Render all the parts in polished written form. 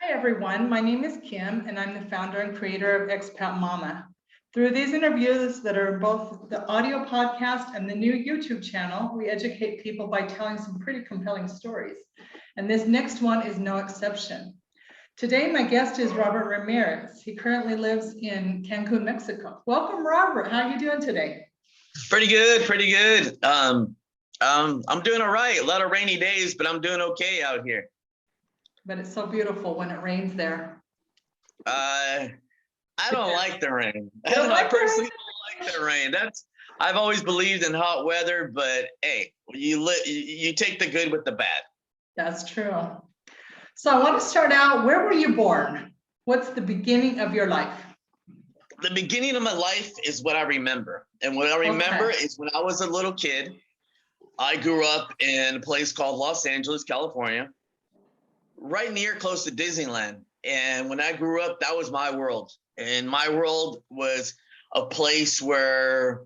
Hi, everyone. My name is Kim, and I'm the founder and creator of Expat Mama. Through these interviews that are both the audio podcast and the new YouTube channel, we educate people by telling some pretty compelling stories. And this next one is no exception. Today, my guest is Robert Ramirez. He currently lives in Cancun, Mexico. Welcome, Robert. How are you doing today? Pretty good, pretty good. I'm doing all right. A lot of rainy days, but I'm doing okay out here. But it's so beautiful when it rains there. I don't like the rain. You don't like I personally don't like the rain. I've always believed in hot weather, but hey, you take the good with the bad. That's true. So I want to start out, where were you born? What's the beginning of your life? The beginning of my life is what I remember. And what I remember is when I was a little kid, I grew up in a place called Los Angeles, California, right near close to Disneyland. And when I grew up, that was my world. And my world was a place where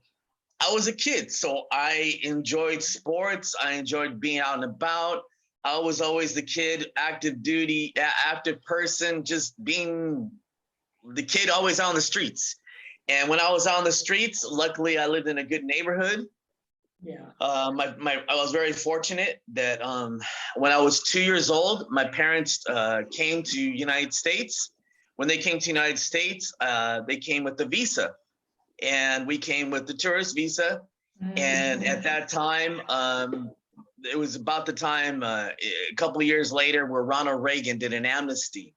I was a kid. So I enjoyed sports. I enjoyed being out and about. I was always the kid, active duty, active person, just being the kid always out on the streets. And when I was out on the streets, luckily I lived in a good neighborhood. Yeah. I was very fortunate that when I was 2 years old, my parents came to United States. When they came to United States, they came with the visa, and we came with the tourist visa. And at that time, it was about the time a couple of years later where Ronald Reagan did an amnesty.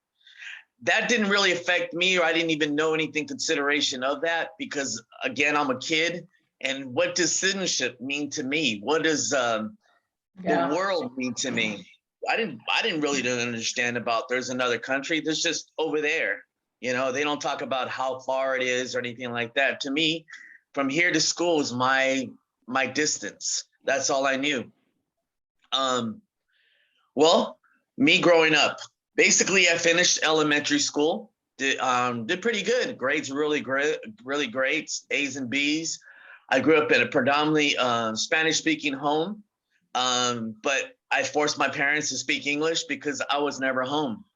That didn't really affect me, or I didn't even know anything consideration of that because, again, I'm a kid. And what does citizenship mean to me? What does the world mean to me? I didn't really understand about there's another country. There's just over there. You know, they don't talk about how far it is or anything like that. To me, from here to school is my distance. That's all I knew. Well, me growing up, basically I finished elementary school, did pretty good. Grades were really great, A's and B's. I grew up in a predominantly Spanish-speaking home, but I forced my parents to speak English because I was never home.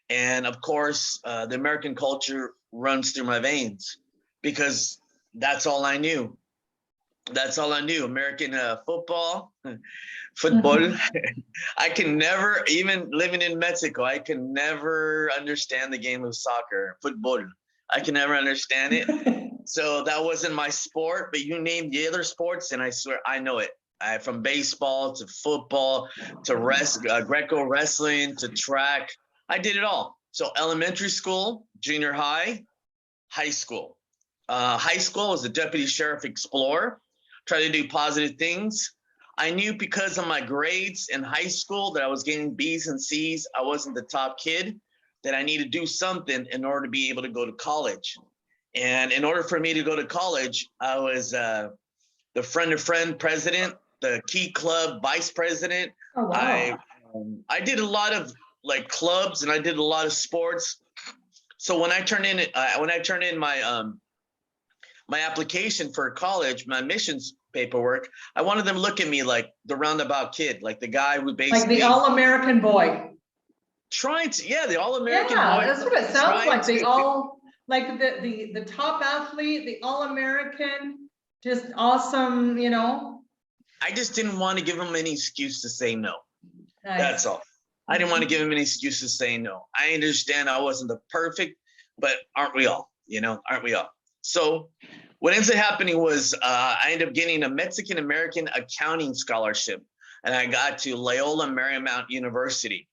And of course, the American culture runs through my veins because that's all I knew. That's all I knew. American football. I can never, even living in Mexico, I can never understand the game of soccer, football. I can never understand it. So that wasn't my sport, but you name the other sports and I swear I know it. From baseball to football to Greco wrestling to track, I did it all. So elementary school, junior high, high school. High school was a deputy sheriff explorer, try to do positive things. I knew because of my grades in high school that I was getting B's and C's. I wasn't the top kid, that I needed to do something in order to be able to go to college. And in order for me to go to college, I was the friend of friend president, the key club vice president. Oh, wow. I did a lot of like clubs and I did a lot of sports. So when I turned in my my application for college, my admissions paperwork, I wanted them to look at me like the roundabout kid, like the guy who basically like the all-American boy. Trying to, yeah, the all-American boy. Yeah, that's what it sounds like. Like the top athlete, the all-American, just awesome, you know. I just didn't want to give him any excuse to say no. Nice. That's all. I didn't want to give him any excuse to say no. I understand I wasn't the perfect, but aren't we all? You know, aren't we all? So what ends up happening was I ended up getting a Mexican-American accounting scholarship, and I got to Loyola Marymount University.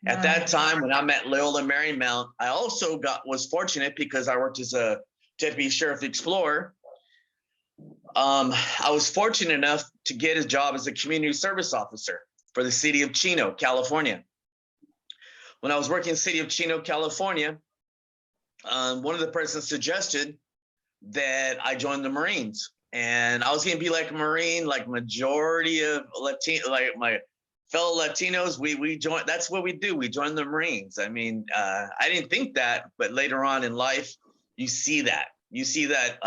At that time, when I'm at Loyola Marymount, I also was fortunate because I worked as a deputy sheriff explorer. I was fortunate enough to get a job as a community service officer for the city of Chino, California. When I was working in the city of Chino, California, one of the persons suggested that I join the Marines. And I was going to be like a Marine, like majority of Latino, like my fellow Latinos, we join. That's what we do. We join the Marines. I mean, I didn't think that, but later on in life, you see that. You see that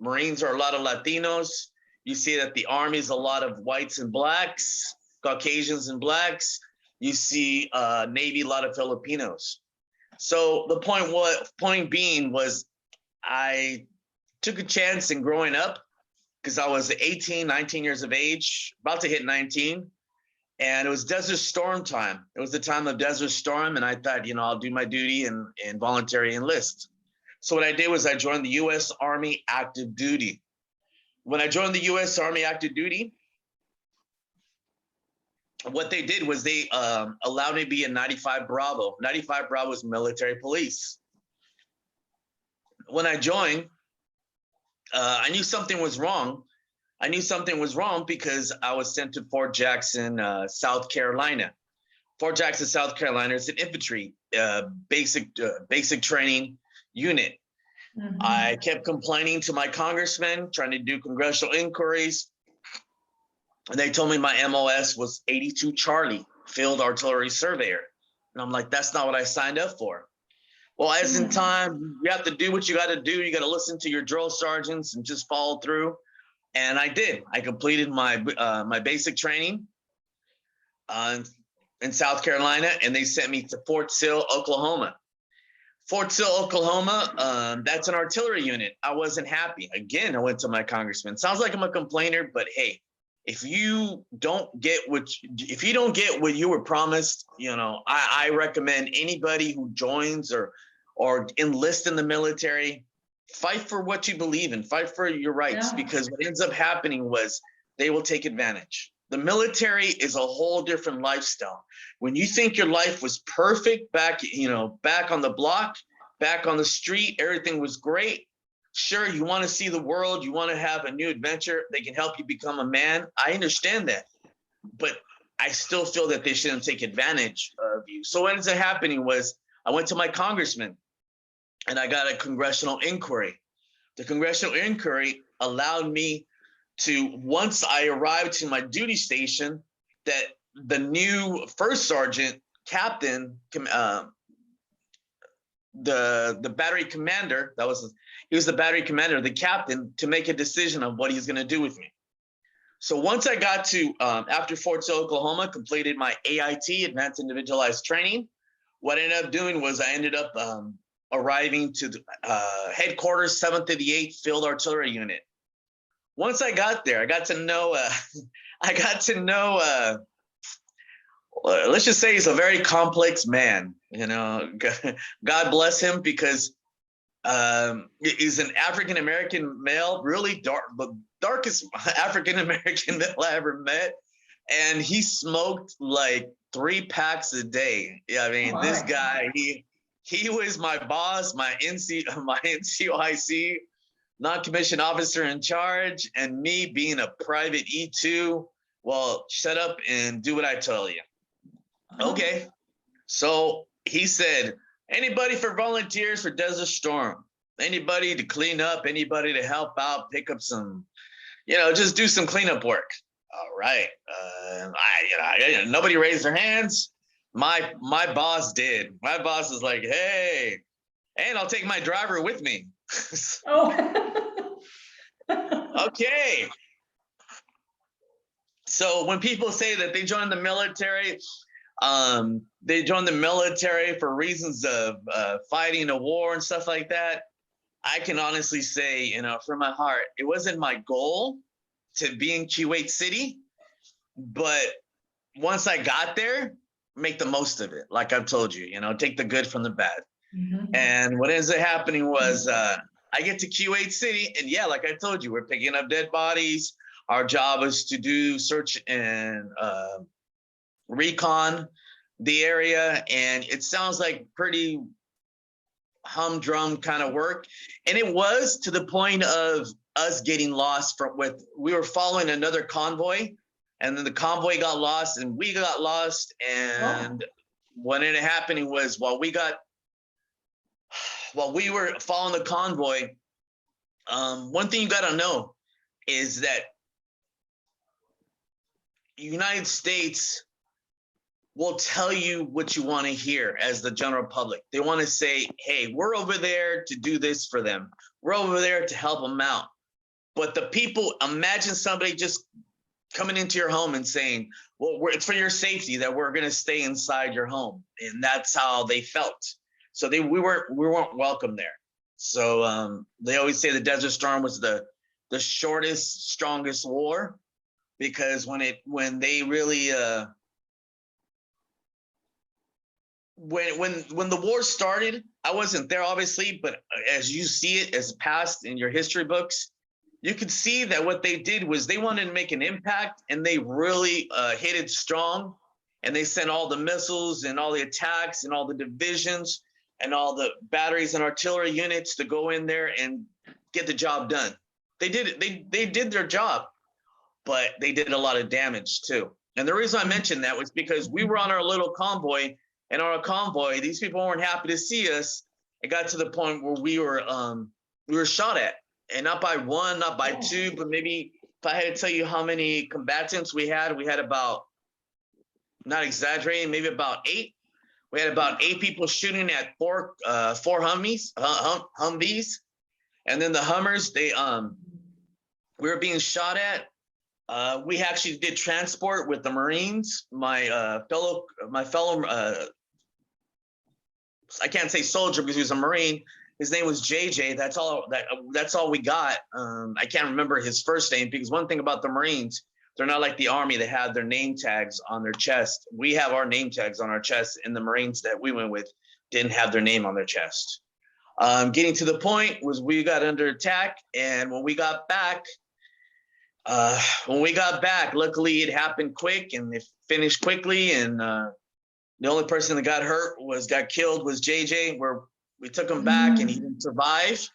Marines are a lot of Latinos. You see that the Army is a lot of whites and blacks, Caucasians and blacks. You see Navy, a lot of Filipinos. So the point being was I took a chance in growing up because I was 18, 19 years of age, about to hit 19. And it was Desert Storm time. It was the time of Desert Storm. And I thought, I'll do my duty and voluntary enlist. So what I did was I joined the U.S. Army active duty. When I joined the U.S. Army active duty, what they did was they allowed me to be a 95 Bravo. 95 Bravo is military police. When I joined, I knew something was wrong. I knew something was wrong because I was sent to Fort Jackson, South Carolina. Fort Jackson, South Carolina is an infantry basic training unit. Mm-hmm. I kept complaining to my congressman, trying to do congressional inquiries. And they told me my MOS was 82 Charlie, Field Artillery Surveyor. And I'm like, that's not what I signed up for. Well, as in time, you have to do what you got to do. You got to listen to your drill sergeants and just follow through. And I did. I completed my my basic training in South Carolina, and they sent me to Fort Sill, Oklahoma. Fort Sill, Oklahoma, that's an artillery unit. I wasn't happy. Again, I went to my congressman. Sounds like I'm a complainer, but hey, if you don't get what you were promised, I recommend anybody who joins or enlist in the military, fight for what you believe in, fight for your rights, because what ends up happening was they will take advantage. The military is a whole different lifestyle. When you think your life was perfect back on the block, back on the street, everything was great. Sure, you want to see the world, you want to have a new adventure, they can help you become a man. I understand that, but I still feel that they shouldn't take advantage of you. So what ends up happening was I went to my congressman and I got a congressional inquiry. The congressional inquiry allowed me to, once I arrived to my duty station, that the new first sergeant captain, the battery commander, he was the battery commander, the captain, to make a decision on what he's going to do with me. So once I got to, after Fort Sill, Oklahoma, completed my AIT, Advanced Individualized Training, what I ended up doing was I ended up arriving to the headquarters, 7th to the 8th Field Artillery Unit. Once I got there, I got to know, let's just say he's a very complex man, God bless him, because he's an African-American male, really dark, the darkest African-American male I ever met. And he smoked like 3 packs a day. Yeah, I mean, this guy, he was my boss, my NCOIC, non-commissioned officer in charge, and me being a private E2. Well, shut up and do what I tell you. Okay. So he said, anybody for volunteers for Desert Storm? Anybody to clean up? Anybody to help out? Pick up some, just do some cleanup work. All right. Nobody raised their hands. My boss did. My boss is like, hey, and I'll take my driver with me. Okay. So when people say that they joined the military, for reasons of fighting a war and stuff like that, I can honestly say, from my heart, it wasn't my goal to be in Kuwait City, but once I got there, make the most of it. Like I've told you, take the good from the bad. Mm-hmm. And what ends up happening was I get to Kuwait City, and yeah, like I told you, we're picking up dead bodies. Our job is to do search and recon the area, and it sounds like pretty humdrum kind of work. And it was to the point of us getting lost we were following another convoy, and then the convoy got lost and we got lost. And what ended up happening was while we were following the convoy, one thing you got to know is that United States will tell you what you want to hear as the general public. They want to say, hey, we're over there to do this for them. We're over there to help them out. But the people, imagine somebody just coming into your home and saying, well, it's for your safety that we're going to stay inside your home. And that's how they felt. So we weren't welcome there. So they always say the Desert Storm was the shortest, strongest war, because when they really when the war started, I wasn't there obviously, but as you see it as past in your history books, you could see that what they did was they wanted to make an impact, and they really hit it strong, and they sent all the missiles and all the attacks and all the divisions and all the batteries and artillery units to go in there and get the job done. They did it. They did their job, but they did a lot of damage too. And the reason I mentioned that was because we were on our little convoy, and on our convoy, these people weren't happy to see us. It got to the point where we were shot at, and not by one, not by two, but maybe if I had to tell you how many combatants we had about, not exaggerating, maybe about 8. We had about 8 people shooting at four Humvees, and then the Hummers. We were being shot at. We actually did transport with the Marines. My fellow, I can't say soldier because he was a Marine. His name was JJ. That's all we got. I can't remember his first name, because one thing about the Marines, they're not like the Army. They have their name tags on their chest. We have our name tags on our chest, and the Marines that we went with didn't have their name on their chest. Getting to the point was we got under attack, and when we got back, luckily it happened quick and it finished quickly. And the only person that got killed was JJ, where we took him back and he didn't survive.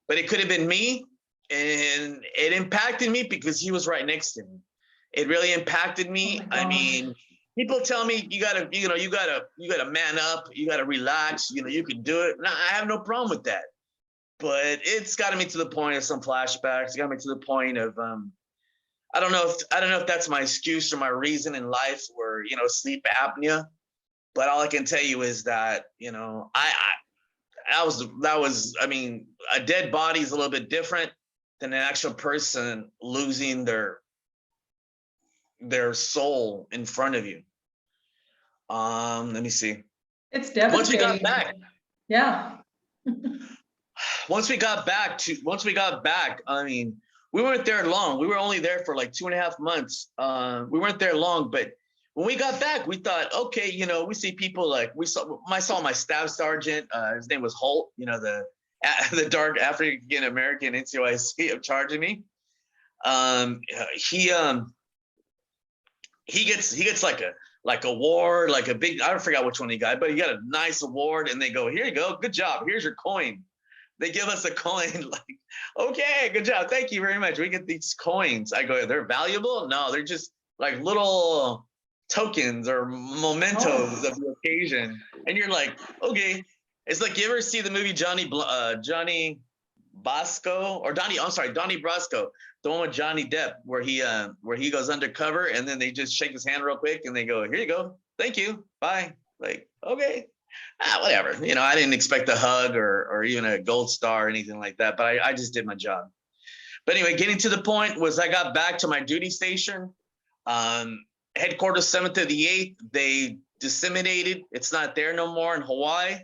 But it could have been me, and it impacted me because he was right next to me. It really impacted me. I mean, people tell me you gotta man up, you gotta relax, you can do it. Now, I have no problem with that. But it's gotten me to the point of some flashbacks. It got me to the point of I don't know if that's my excuse or my reason in life, or sleep apnea. But all I can tell you is that I mean, a dead body is a little bit different than an actual person losing their soul in front of you. Let me see. It's devastating. Once we got back. Yeah. Once we got back, I mean, we weren't there long. We were only there for like 2.5 months. We weren't there long, but when we got back, we thought, okay, we see people like I saw my staff sergeant. His name was Holt. The dark African American NCOIC of charging me. He gets like a award, like a big, I forgot which one he got, but he got a nice award, and they go, here you go, good job, here's your coin. They give us a coin, like, okay, good job, thank you very much. We get these coins. I go, they're valuable? No, they're just like little tokens or mementos of the occasion. And you're like, okay. It's like, you ever see the movie Donnie Brasco, the one with Johnny Depp, where he goes undercover, and then they just shake his hand real quick and they go, here you go, thank you, bye. Like, okay, whatever. I didn't expect a hug or even a gold star or anything like that, but I just did my job. But anyway, getting to the point was I got back to my duty station. Headquarters 7th of the 8th, they disseminated. It's not there no more in Hawaii.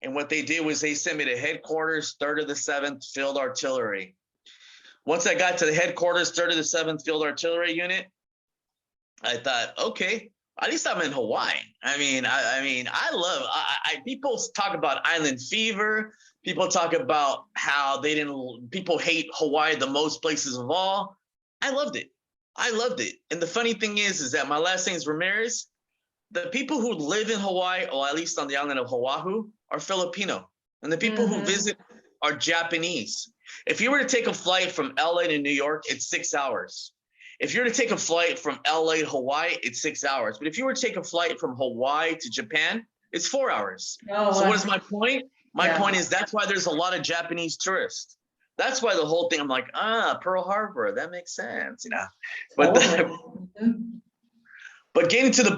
And what they did was they sent me to headquarters 3rd of the 7th Field Artillery. Once I got to the headquarters 3rd of the 7th Field Artillery Unit, I thought, okay, at least I'm in Hawaii. I mean, people talk about island fever. People talk about how people hate Hawaii the most places of all. I loved it. And the funny thing is that my last name is Ramirez. The people who live in Hawaii, or at least on the island of Oahu, are Filipino. And the people who visit are Japanese. If you were to take a flight from LA to New York, it's 6 hours. If you were to take a flight from LA to Hawaii, it's 6 hours. But if you were to take a flight from Hawaii to Japan, it's 4 hours. So what is my point? My point is that's why there's a lot of Japanese tourists. That's why the whole thing, I'm like, Pearl Harbor, that makes sense, But but getting to the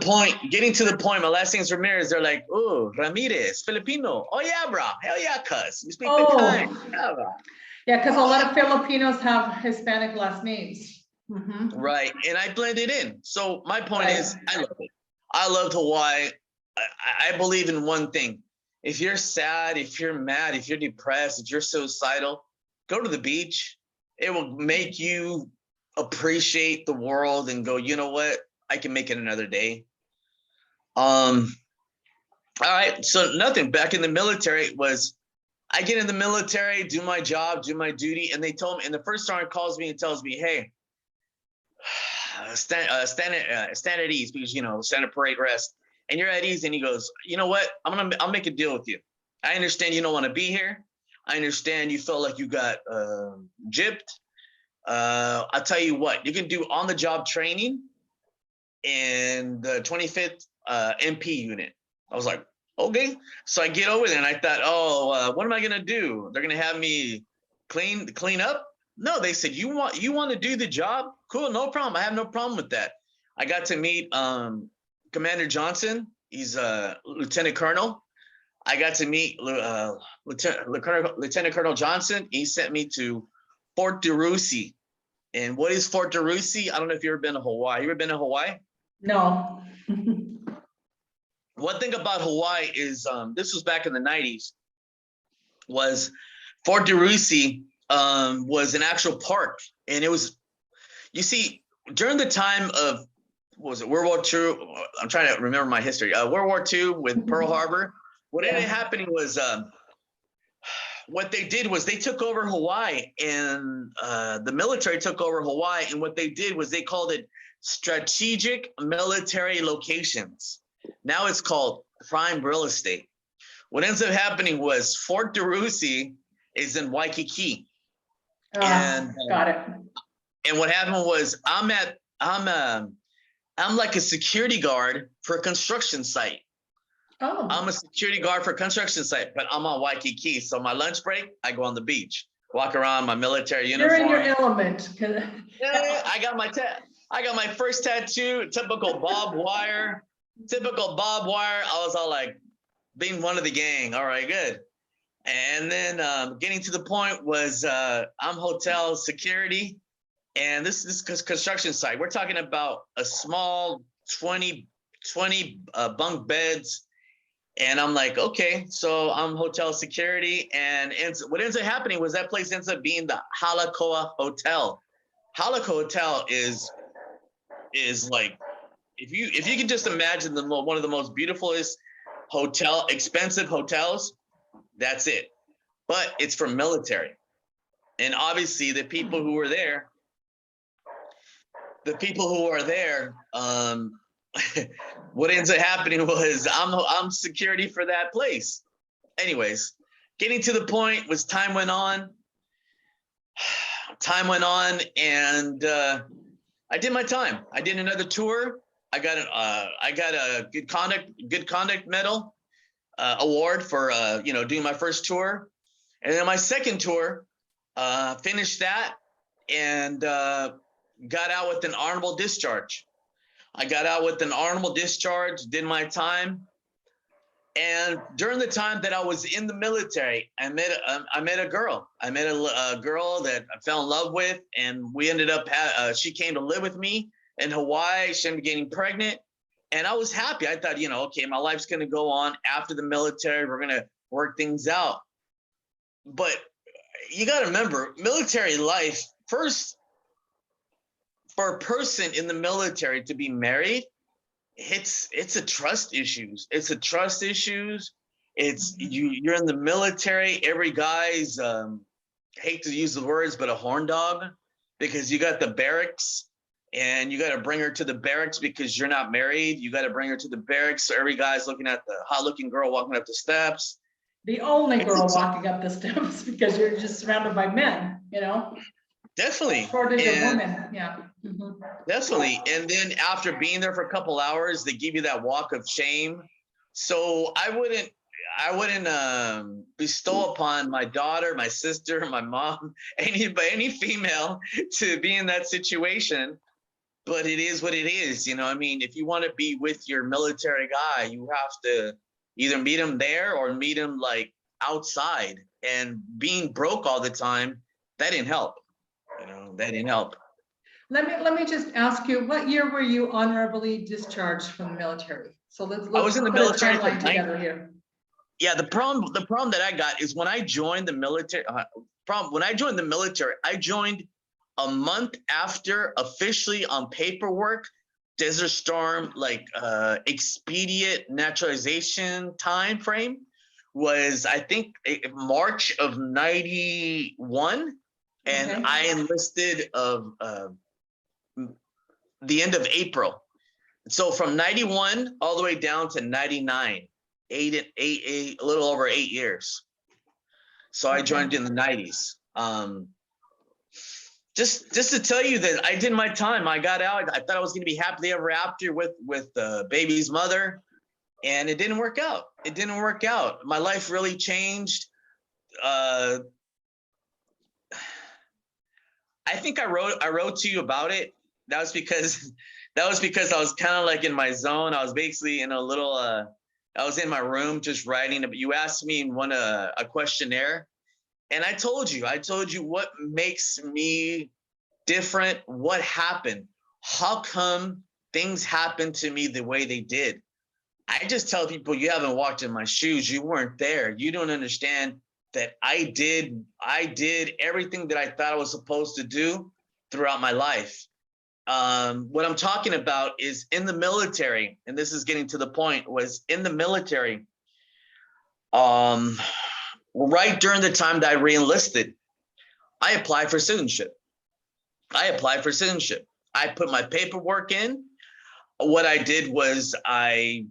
point, my last name's Ramirez. They're like, oh, Ramirez, Filipino. Oh yeah, bro. Hell yeah, cuz. You speak the kind. Yeah, because a lot of Filipinos have Hispanic last names. Mhm. right? And I blended in. So my point Right. is, I love it. I loved Hawaii. I believe in one thing. If you're sad, if you're mad, if you're depressed, if you're suicidal, go to the beach. It will make you appreciate the world and go, you know what? I can make it another day. Um, all right. So nothing. Back in the military was I get in the military, do my job, do my duty, and they told me, and the first sergeant calls me and tells me, "Hey, stand at ease because stand at parade rest, and you're at ease." And he goes, "You know what? I'll make a deal with you. I understand you don't want to be here. I understand you felt like you got gypped. I'll tell you what, you can do on the job training in the 25th MP unit." I was like, okay. So I get over there and I thought, oh, what am I gonna do? They're gonna have me clean up? No, they said, you want to do the job? Cool, no problem. I have no problem with that. I got to meet Commander Johnson. He's a lieutenant colonel. I got to meet Lieutenant Colonel Johnson. He sent me to Fort DeRussy. And what is Fort DeRussy? I don't know if you've ever been to Hawaii. You ever been to Hawaii? No. One thing about Hawaii is this was back in the 90s, was Fort DeRussy was an actual park. And it was, you see, during the time of, what was it, World War II? I'm trying to remember my history. World War II with Pearl Harbor. What ended up happening was what they did was they took over Hawaii, and the military took over Hawaii. And what they did was they called it strategic military locations. Now it's called prime real estate. What ends up happening was Fort DeRussy is in Waikiki. And got it. And what happened was I'm like a security guard for a construction site. Oh. I'm a security guard for a construction site, but I'm on Waikiki. So my lunch break, I go on the beach, walk around my military uniform. You're in your element. Yeah, I got my first tattoo, typical barbed wire. I was all like, being one of the gang. All right, good. And then getting to the point was I'm hotel security, and this is construction site. We're talking about a small 20 bunk beds. And I'm like, okay, so I'm hotel security. And what ends up happening was that place ends up being the Halakoa Hotel. Halakoa Hotel is like, if you can just imagine one of the most beautifulest expensive hotels, that's it. But it's for military. And obviously the people who are there, what ends up happening was I'm security for that place. Anyways, getting to the point was time went on, and I did my time. I did another tour. I got a good conduct medal award for doing my first tour, and then my second tour, finished that, and got out with an honorable discharge. I got out with an honorable discharge, did my time. And during the time that I was in the military, I met a girl. I met a girl that I fell in love with, and we ended up, she came to live with me in Hawaii. She ended up getting pregnant, and I was happy. I thought, okay, my life's going to go on after the military. We're going to work things out. But you got to remember, military life, first, for a person in the military to be married, it's a trust issues. It's a trust issues. It's you're in the military. Every guy's hate to use the words, but a horn dog, because you got the barracks, and you got to bring her to the barracks because you're not married. You got to bring her to the barracks. So every guy's looking at the hot-looking girl walking up the steps. The only girl walking up the steps, because you're just surrounded by men, Definitely. Shortage of women, yeah. Definitely. And then after being there for a couple hours, they give you that walk of shame. So I wouldn't bestow upon my daughter, my sister, my mom, any female to be in that situation. But it is what it is. If you want to be with your military guy, you have to either meet him there or meet him like outside. And being broke all the time, that didn't help. That didn't help. Let me just ask you, what year were you honorably discharged from the military? So let's I was in the put a military for timeline together here. Yeah, the problem that I got is when I joined the military, I joined a month after officially on paperwork, Desert Storm, like expedient naturalization time frame was, I think, March of 91, and Okay. I enlisted of the end of April. So from 91 all the way down to 99, a little over 8 years. So I joined in the 90s. Just to tell you that I did my time. I got out. I thought I was going to be happily ever after with the baby's mother, and it didn't work out. It didn't work out. My life really changed. I think I wrote to you about it. That was because I was kind of like in my zone. I was basically in a little I was in my room just writing. You asked me in a questionnaire, and I told you what makes me different, what happened, how come things happened to me the way they did. I just tell people, you haven't walked in my shoes, you weren't there, you don't understand that I did everything that I thought I was supposed to do throughout my life. What I'm talking about is in the military, and this is getting to the point, was in the military, right during the time that I re-enlisted, I applied for citizenship. I put my paperwork in. What I did was I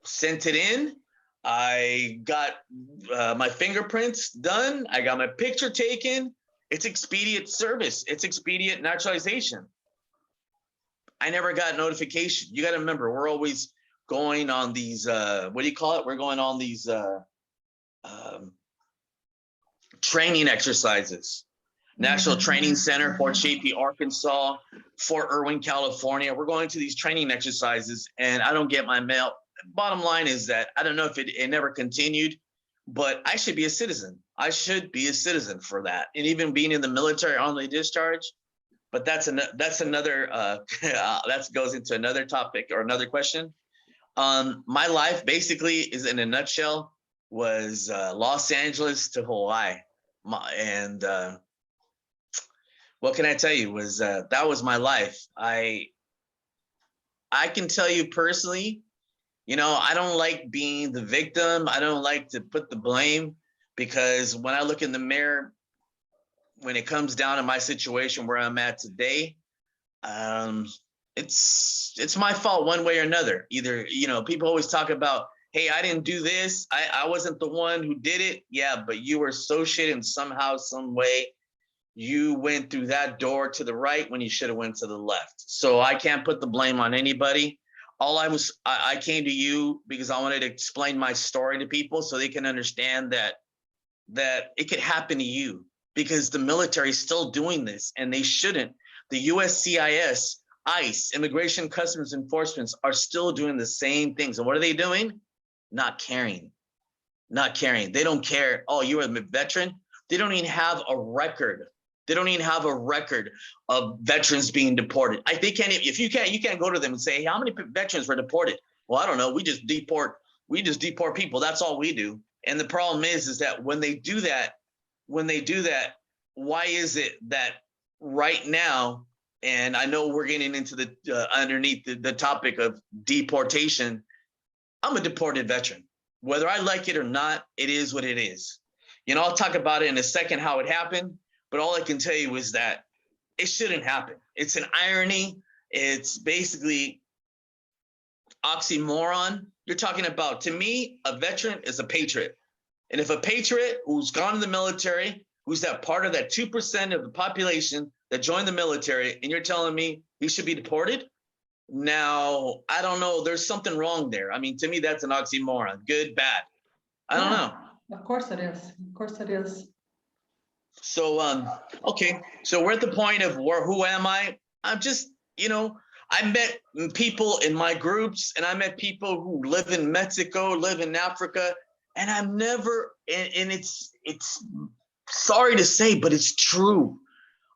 sent it in. I got my fingerprints done. I got my picture taken. It's expedient service. It's expedient naturalization. I never got notification. You got to remember, we're always going on these, what do you call it? We're going on these training exercises. National Training Center, Fort Chaffee, Arkansas, Fort Irwin, California. We're going to these training exercises, and I don't get my mail. Bottom line is that I don't know if it never continued, but I should be a citizen. I should be a citizen for that. And even being in the military only discharge, but that's another that goes into another topic or another question. My life basically is, in a nutshell, was Los Angeles to Hawaii, and what can I tell you was that was my life. I can tell you personally, I don't like being the victim. I don't like to put the blame, because when I look in the mirror, when it comes down to my situation where I'm at today, it's my fault one way or another. Either, people always talk about, hey, I didn't do this. I wasn't the one who did it. Yeah, but you were associated in somehow, some way. You went through that door to the right when you should have went to the left. So I can't put the blame on anybody. I came to you because I wanted to explain my story to people so they can understand that it could happen to you, because the military is still doing this, and they shouldn't. The USCIS, ICE, Immigration Customs Enforcement are still doing the same things. And what are they doing? Not caring. They don't care. Oh, you're a veteran. They don't even have a record. They don't even have a record of veterans being deported. They can't. If you can't go to them and say, hey, how many veterans were deported? Well, I don't know. We just deport people. That's all we do. And the problem is that when they do that, why is it that right now, and I know we're getting into the underneath the topic of deportation, I'm a deported veteran. Whether I like it or not, it is what it is. I'll talk about it in a second, how it happened. But all I can tell you is that it shouldn't happen. It's an irony. It's basically oxymoron. You're talking about, to me, a veteran is a patriot. And if a patriot who's gone to the military, who's that part of that 2% of the population that joined the military, and you're telling me he should be deported? Now, I don't know. There's something wrong there. I mean, to me, that's an oxymoron. Good, bad. I don't know. Of course it is. Of course it is. So, okay. So we're at the point of who am I? I'm just, I met people in my groups, and I met people who live in Mexico, live in Africa, and I'm never, and it's sorry to say, but it's true.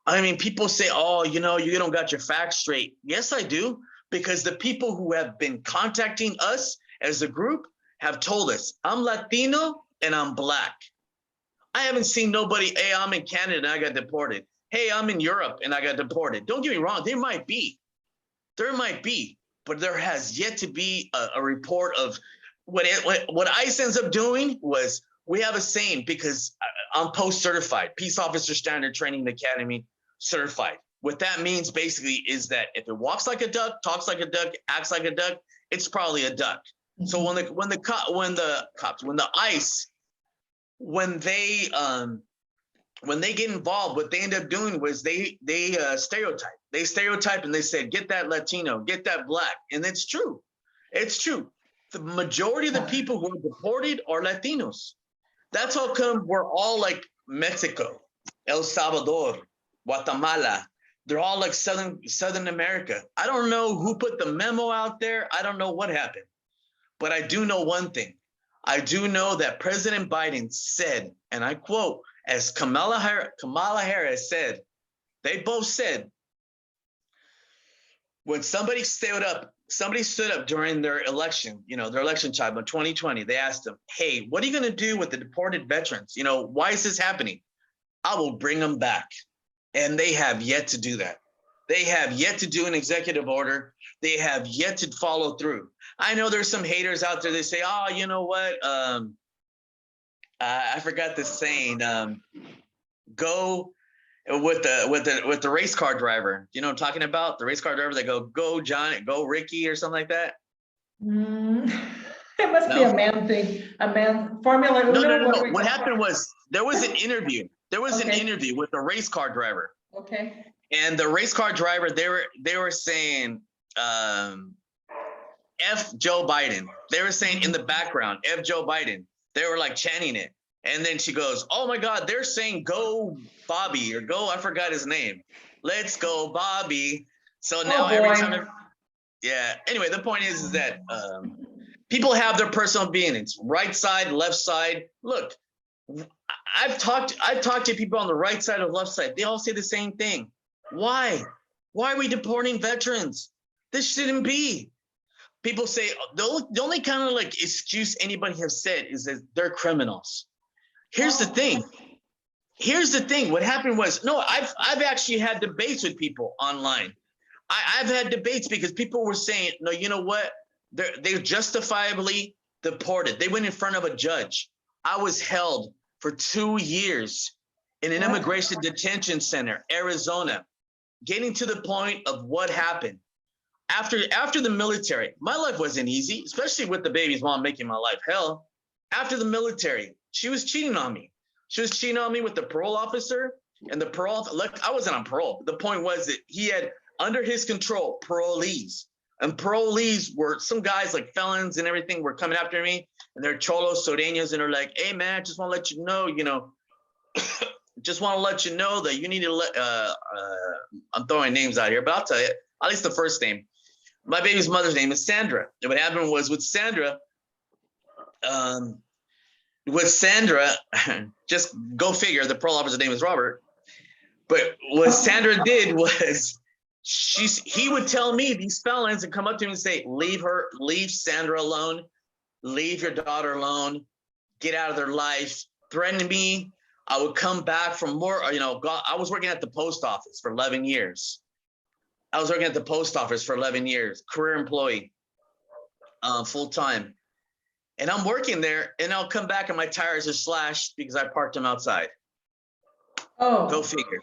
I mean, people say, oh, you know, you don't got your facts straight. Yes, I do, because the people who have been contacting us as a group have told us, I'm Latino and I'm Black. I haven't seen nobody, hey, I'm in Canada and I got deported. Hey, I'm in Europe and I got deported. Don't get me wrong, there might be, but there has yet to be a report of what ICE ends up doing was, we have a saying, because I'm post-certified, Peace Officer Standard Training Academy certified. What that means basically is that if it walks like a duck, talks like a duck, acts like a duck, it's probably a duck. So when the ICE, when they get involved, what they end up doing was they stereotype. They stereotype and they said, get that Latino, get that Black, and it's true. It's true. The majority of the people who are deported are Latinos. That's how come we're all like Mexico, El Salvador, Guatemala. They're all like Southern America. I don't know who put the memo out there. I don't know what happened. But I do know one thing. I do know that President Biden said, and I quote, as Kamala Harris said, they both said, when somebody stood up during their election, their election time in 2020, they asked them, hey, what are you going to do with the deported veterans? Why is this happening? I will bring them back. And they have yet to do that. They have yet to do an executive order. They have yet to follow through. I know there's some haters out there. They say, oh, you know what? I forgot the saying, go with the race car driver. You know what I'm talking about? The race car driver, they go John, go Ricky, or something like that. It must be a man thing, a man Formula Uno. No. What happened was there was an interview. There was an interview with the race car driver. Okay. And the race car driver, they were saying, F Joe Biden. They were saying in the background, F Joe Biden. They were like chanting it. And then she goes, oh my God, they're saying go Bobby, or go, I forgot his name. Let's go Bobby. So now every time, anyway, the point is that people have their personal opinions, right side, left side. Look, I've talked to people on the right side or left side. They all say the same thing. Why? Why are we deporting veterans? This shouldn't be. People say the only kind of like excuse anybody has said is that they're criminals. Here's the thing. What happened was, no, I've actually had debates with people online. I've had debates because people were saying, no, you know what? They're justifiably deported. They went in front of a judge. I was held for 2 years in an immigration detention center, Arizona, getting to the point of what happened. After the military, my life wasn't easy, especially with the baby's mom making my life hell. After the military, she was cheating on me. She was cheating on me with the parole officer, and the parole, look, I wasn't on parole. The point was that he had under his control parolees, and parolees were some guys like felons and everything were coming after me, and they're cholos, sureños, and they're like, hey man, just want to let you know, just want to let you know that you need to let, I'm throwing names out here, but I'll tell you, at least the first name. My baby's mother's name is Sandra. And what happened was with Sandra, just go figure, the parole officer's name is Robert. But what Sandra did was he would tell me, these felons, and come up to me and say, leave Sandra alone, leave your daughter alone, get out of their life, threaten me. I would come back from more, I was working at the post office for 11 years. Career employee, full time. And I'm working there, and I'll come back and my tires are slashed because I parked them outside. Oh. Go figure.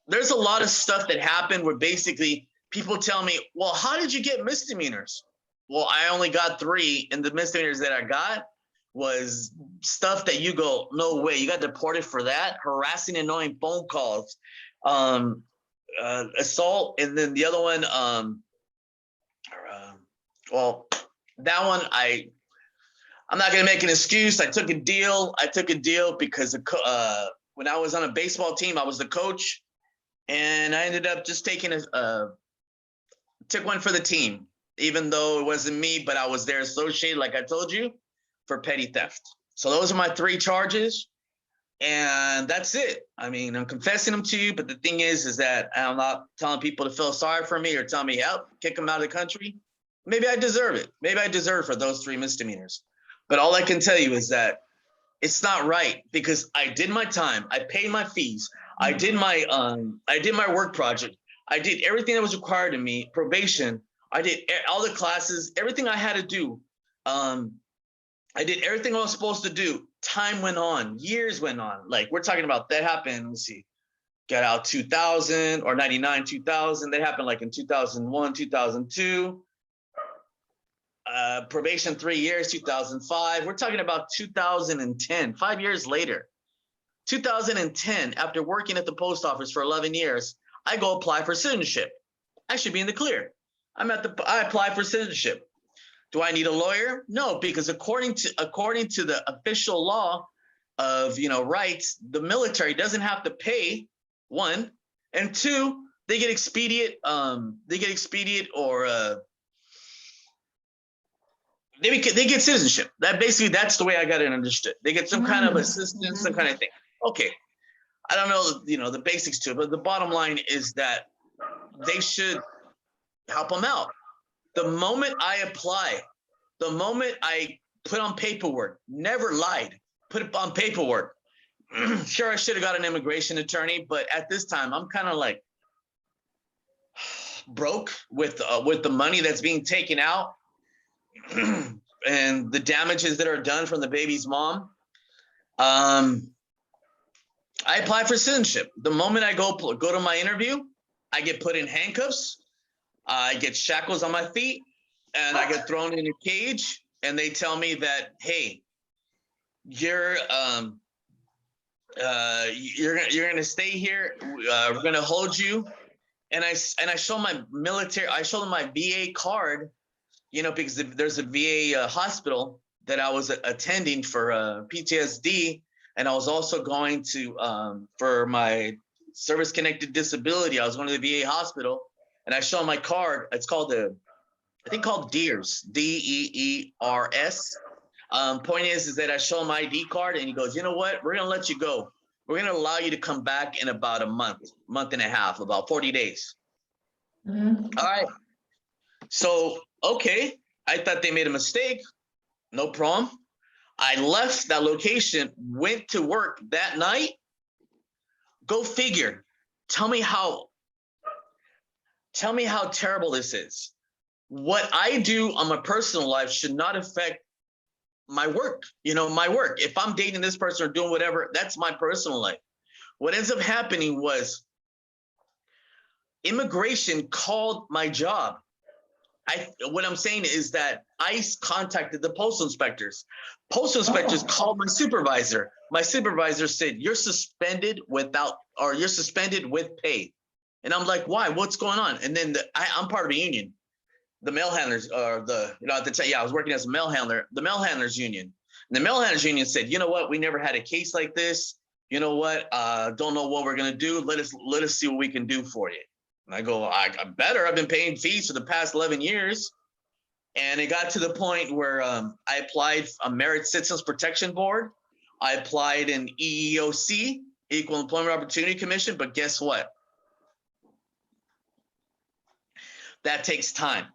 There's a lot of stuff that happened where basically people tell me, well, how did you get misdemeanors? Well, I only got 3, and the misdemeanors that I got was stuff that you go, no way, you got deported for that? Harassing, annoying phone calls, assault, and then the other one, that one, I'm not gonna make an excuse. I took a deal because when I was on a baseball team, I was the coach, and I ended up just taking took one for the team, even though it wasn't me, but I was there associated, like I told you, for petty theft. So those are my 3 charges. And that's it. I mean, I'm confessing them to you, but the thing is that I'm not telling people to feel sorry for me or tell me help, kick them out of the country. Maybe I deserve it. Maybe I deserve for those 3 misdemeanors. But all I can tell you is that it's not right, because I did my time. I paid my fees. I did my work project. I did everything that was required of me, probation. I did all the classes, everything I had to do. I did everything I was supposed to do. Time went on, years went on. Like, we're talking about that happened, let's see, got out 2000 or 99, 2000. That happened like in 2001, 2002. Probation 3 years, 2005. We're talking about 2010, 5 years later. 2010, after working at the post office for 11 years, I go apply for citizenship. I should be in the clear. I apply for citizenship. Do I need a lawyer? No, because according to the official law of rights, the military doesn't have to pay, one, and two, they get expedient or they get citizenship. That's the way I got it understood. They get some kind of assistance, some kind of thing. Okay, I don't know the basics to it, but the bottom line is that they should help them out. The moment I apply, the moment I put on paperwork, never lied, put it on paperwork. Sure, I should have got an immigration attorney, but at this time, I'm kind of like broke with the money that's being taken out and the damages that are done from the baby's mom. I apply for citizenship. The moment I go to my interview, I get put in handcuffs. I get shackles on my feet, and I get thrown in a cage. And they tell me that, hey, you're gonna stay here. We're gonna hold you. And I show my military. I show them my VA card. Because there's a VA hospital that I was attending for PTSD, and I was also going to for my service-connected disability. I was going to the VA hospital, and I show them my card. It's called called DEERS, DEERS. Point is that I show him my ID card, and he goes, you know what? We're gonna let you go. We're gonna allow you to come back in about a month and a half, about 40 days. Mm-hmm. All right. So, okay, I thought they made a mistake. No problem. I left that location, went to work that night. Go figure. Tell me how terrible this is. What I do on my personal life should not affect my work. My work. If I'm dating this person or doing whatever, that's my personal life. What ends up happening was immigration called my job. What I'm saying is that ICE contacted the postal inspectors. Postal inspectors called my supervisor. My supervisor said, you're suspended with pay. And I'm like, why? What's going on? And then I'm part of a union. The mail handlers at the time, I was working as a mail handler, the mail handlers union. And the mail handlers union said, you know what? We never had a case like this. You know what? Don't know what we're going to do. Let us see what we can do for you. And I go, I better. I've been paying fees for the past 11 years. And it got to the point where I applied a Merit Citizens Protection Board. I applied an EEOC, Equal Employment Opportunity Commission. But guess what? That takes time.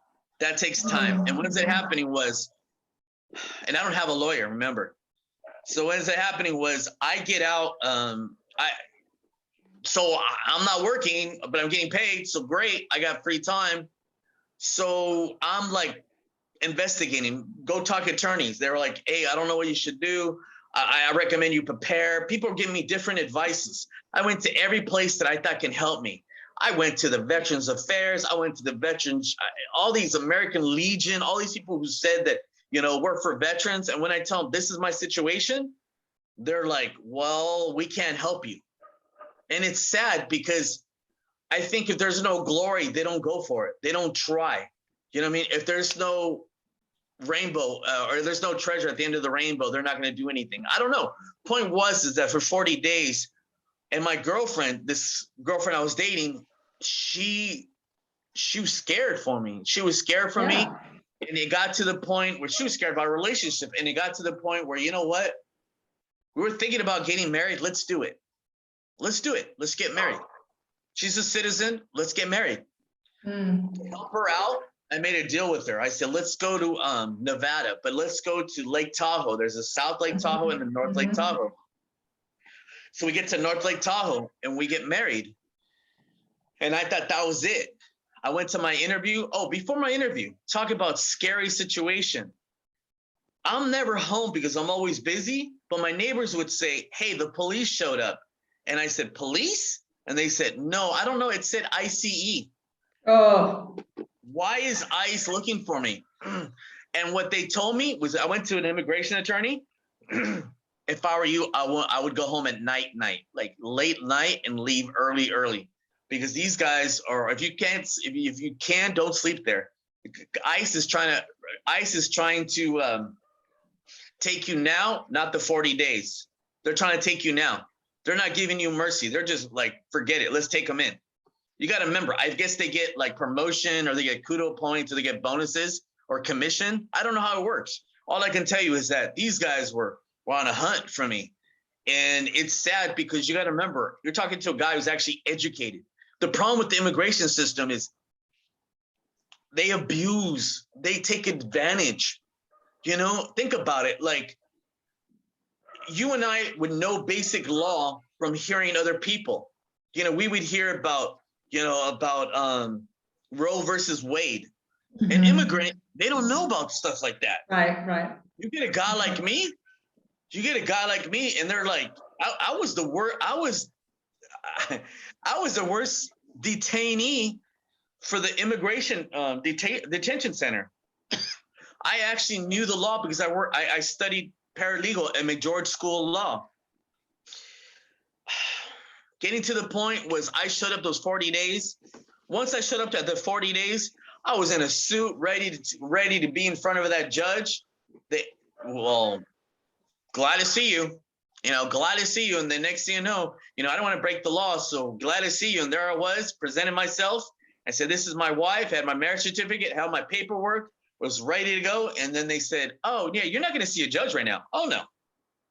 And what ends up happening was, and I don't have a lawyer, remember. So what ends up happening was I get out, so I'm not working, but I'm getting paid. So great, I got free time. So I'm like investigating, go talk attorneys. They were like, hey, I don't know what you should do. I recommend you prepare. People are giving me different advices. I went to every place that I thought can help me. I went to the Veterans Affairs. I went to the Veterans, all these American Legion, all these people who said that, work for veterans. And when I tell them this is my situation, they're like, well, we can't help you. And it's sad because I think if there's no glory, they don't go for it. They don't try. You know what I mean? If there's no rainbow or there's no treasure at the end of the rainbow, they're not going to do anything. I don't know. Point is that for 40 days, and my girlfriend, this girlfriend I was dating, she was scared for me. She was scared for me. And it got to the point where she was scared about a relationship. And it got to the point where, you know what? We were thinking about getting married. Let's do it. Let's do it. Let's get married. She's a citizen. Let's get married. To help her out, I made a deal with her. I said, let's go to Nevada, but let's go to Lake Tahoe. There's a South Lake Tahoe and a North Lake Tahoe. So we get to North Lake Tahoe and we get married. And I thought that was it. I went to my interview. Oh, before my interview, talk about scary situation. I'm never home because I'm always busy, but my neighbors would say, hey, the police showed up. And I said, police? And they said, no, I don't know. It said ICE. Oh. Why is ICE looking for me? And what they told me was, I went to an immigration attorney. If I were you, I would go home at night, like late night, and leave early, because these guys are, if you can, don't sleep there. ICE is trying to take you now, not the 40 days. They're trying to take you now. They're not giving you mercy. They're just like, forget it. Let's take them in. You got to remember, I guess they get like promotion, or they get kudo points, or they get bonuses or commission. I don't know how it works. All I can tell you is that these guys were on a hunt for me. And it's sad because you got to remember, you're talking to a guy who's actually educated. The problem with the immigration system is they abuse, they take advantage. You know, think about it. Like, you and I would know basic law from hearing other people. You know, we would hear about Roe versus Wade. An immigrant, they don't know about stuff like that. Right. You get a guy like me, and they're like, I was the worst detainee for the immigration detention center. I actually knew the law because I studied paralegal at McGeorge School of Law. Getting to the point was, I showed up those 40 days. Once I showed up to the 40 days, I was in a suit, ready to be in front of that judge. Glad to see you. Glad to see you. And the next thing you know, I don't want to break the law, so glad to see you. And there I was, presented myself. I said, this is my wife, had my marriage certificate, had my paperwork, was ready to go. And then they said, oh, yeah, you're not going to see a judge right now. Oh, no.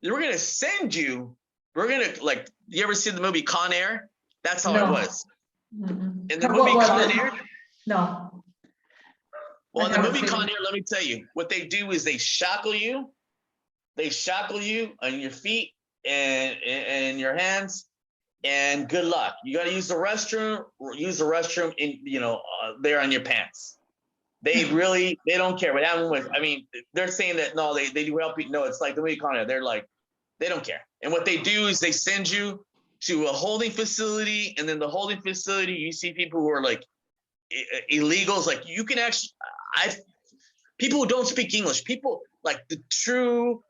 We're going to send you. We're going to, like, you ever see the movie Con Air? That's how it was. In the movie Con Air? No. Well, in the movie Con Air, let me tell you, what they do is they shackle you. They shackle you on your feet and your hands, and good luck. You got to use the restroom. In there on your pants. They don't care what happened with. I mean, they're saying that no, they do help you. No, it's like the movie Con Air. They're like, they don't care. And what they do is they send you to a holding facility, and then the holding facility, you see people who are like illegals. Like, you can actually, people who don't speak English, people like the true,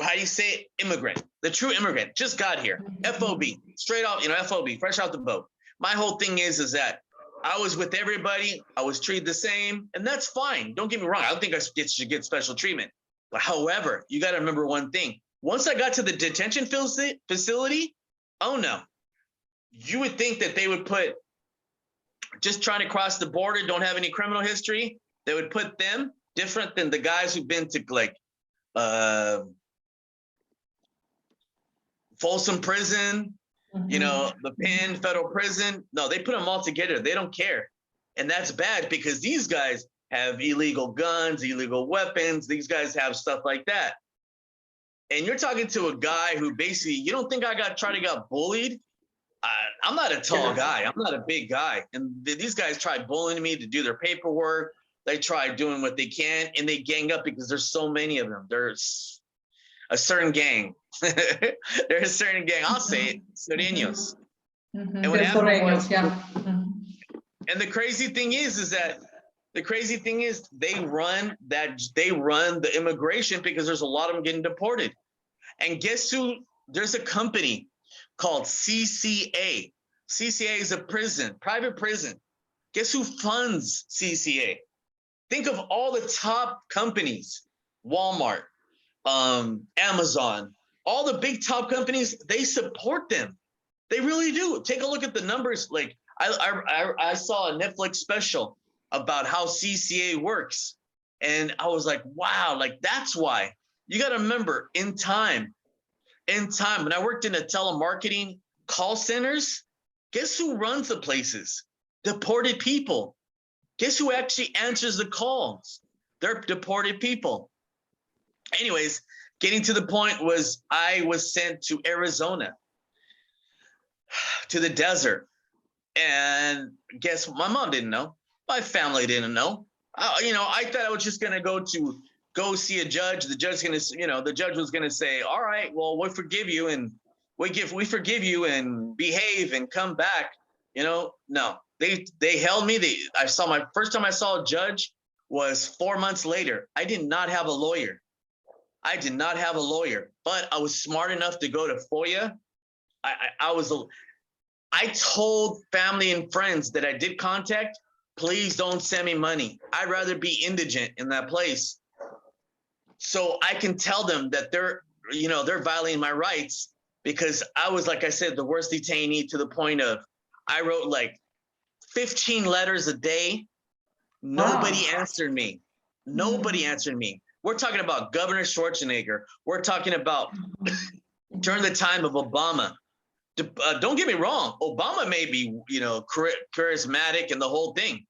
how do you say it? Immigrant, the true immigrant, just got here. FOB, straight off, FOB, fresh out the boat. My whole thing is that I was with everybody. I was treated the same, and that's fine. Don't get me wrong. I don't think I should get special treatment. But however, you got to remember one thing. Once I got to the detention facility, oh no. You would think that they would put, just trying to cross the border, don't have any criminal history, they would put them different than the guys who've been to like Folsom Prison, the Penn Federal Prison. No, they put them all together. They don't care. And that's bad because these guys have illegal guns, illegal weapons. These guys have stuff like that. And you're talking to a guy who basically, you don't think I got bullied? I'm not a tall guy. I'm not a big guy. And these guys try bullying me to do their paperwork. They try doing what they can, and they gang up because there's so many of them. There's a certain gang. There's a certain gang. I'll say it, Sureños. And what happens? And the crazy thing is that they run the immigration because there's a lot of them getting deported. And guess who? There's a company called CCA. CCA is a prison, private prison. Guess who funds CCA? Think of all the top companies, Walmart, Amazon, all the big top companies, they support them. They really do. Take a look at the numbers. Like I saw a Netflix special about how CCA works. And I was like, wow, like that's why. You got to remember, in time, when I worked in the telemarketing call centers, guess who runs the places? Deported people. Guess who actually answers the calls? They're deported people. Anyways, getting to the point was I was sent to Arizona, to the desert. And guess what? My mom didn't know. My family didn't know. I thought I was just gonna go see a judge. The judge the judge was gonna say, "All right, well, we forgive you and we forgive you and behave and come back." No, they held me. I saw my first time I saw a judge was 4 months later. I did not have a lawyer. But I was smart enough to go to FOIA. I told family and friends that I did contact, please don't send me money. I'd rather be indigent in that place. So I can tell them that they're violating my rights, because I was, like I said, the worst detainee, to the point of I wrote like 15 letters a day. Nobody answered me. Nobody answered me. We're talking about Governor Schwarzenegger. We're talking about during the time of Obama. Don't get me wrong. Obama may be, charismatic and the whole thing.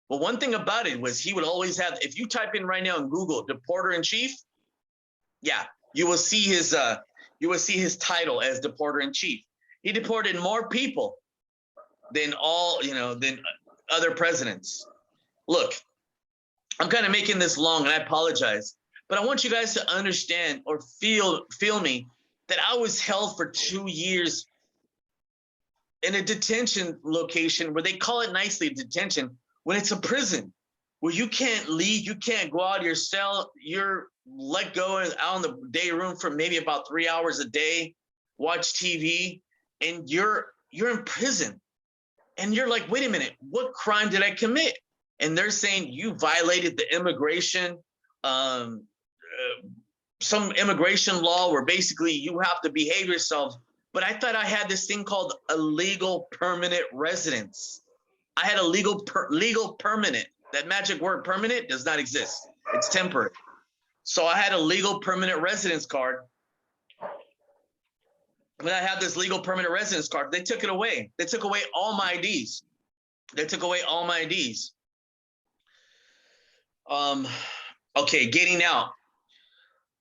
But one thing about it was he would always have, if you type in right now in Google, Deporter in Chief, yeah, you will see his title as Deporter in Chief. He deported more people than than other presidents. Look, I'm kind of making this long and I apologize, but I want you guys to understand or feel me that I was held for 2 years in a detention location where they call it nicely detention, when it's a prison, where you can't leave, you can't go out of your cell, you're let go out in the day room for maybe about 3 hours a day, watch TV, and you're in prison. And you're like, wait a minute, what crime did I commit? And they're saying you violated the immigration, some immigration law where basically you have to behave yourself. But I thought I had this thing called a legal permanent residence. I had a legal permanent. That magic word permanent does not exist. It's temporary. So I had a legal permanent residence card. When I had this legal permanent residence card, they took it away. They took away all my IDs. Okay, getting out.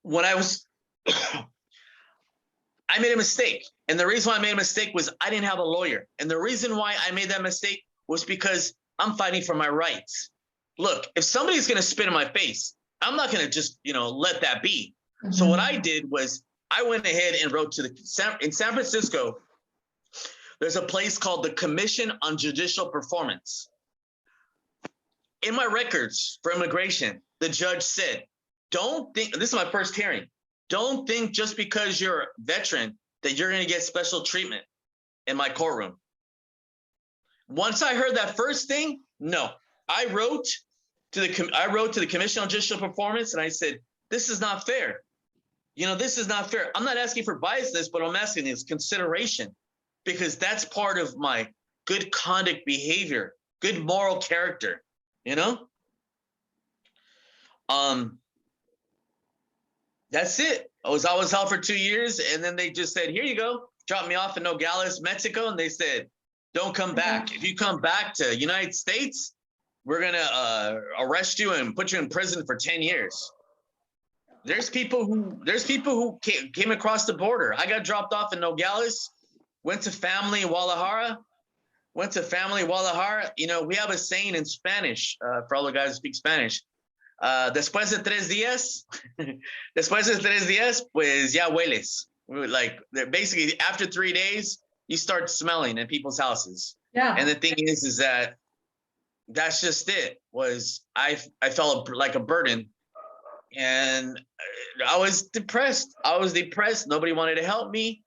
When I was, I made a mistake. And the reason why I made a mistake was I didn't have a lawyer. And the reason why I made that mistake was because I'm fighting for my rights. Look, if somebody's going to spit in my face, I'm not going to just, let that be. Mm-hmm. So what I did was I went ahead and wrote to in San Francisco, there's a place called the Commission on Judicial Performance. In my records for immigration, the judge said, don't think, this is my first hearing, don't think just because you're a veteran that you're going to get special treatment in my courtroom. Once I heard that first thing, no, I wrote to the Commission on Judicial Performance and I said, this is not fair. This is not fair. I'm not asking for biasness, but I'm asking this consideration, because that's part of my good conduct behavior, good moral character, That's it. I was held for 2 years, and then they just said, here you go, dropped me off in Nogales, Mexico, and they said, don't come back. If you come back to United States, we're gonna arrest you and put you in prison for 10 years. There's people who came across the border. I got dropped off in Nogales, went to family in Guadalajara. We have a saying in Spanish, for all the guys who speak Spanish. Después de 3 días, pues ya hueles. Like, basically, after 3 days, you start smelling in people's houses. Yeah. And the thing is that that's just it. Was I felt like a burden, and I was depressed. Nobody wanted to help me.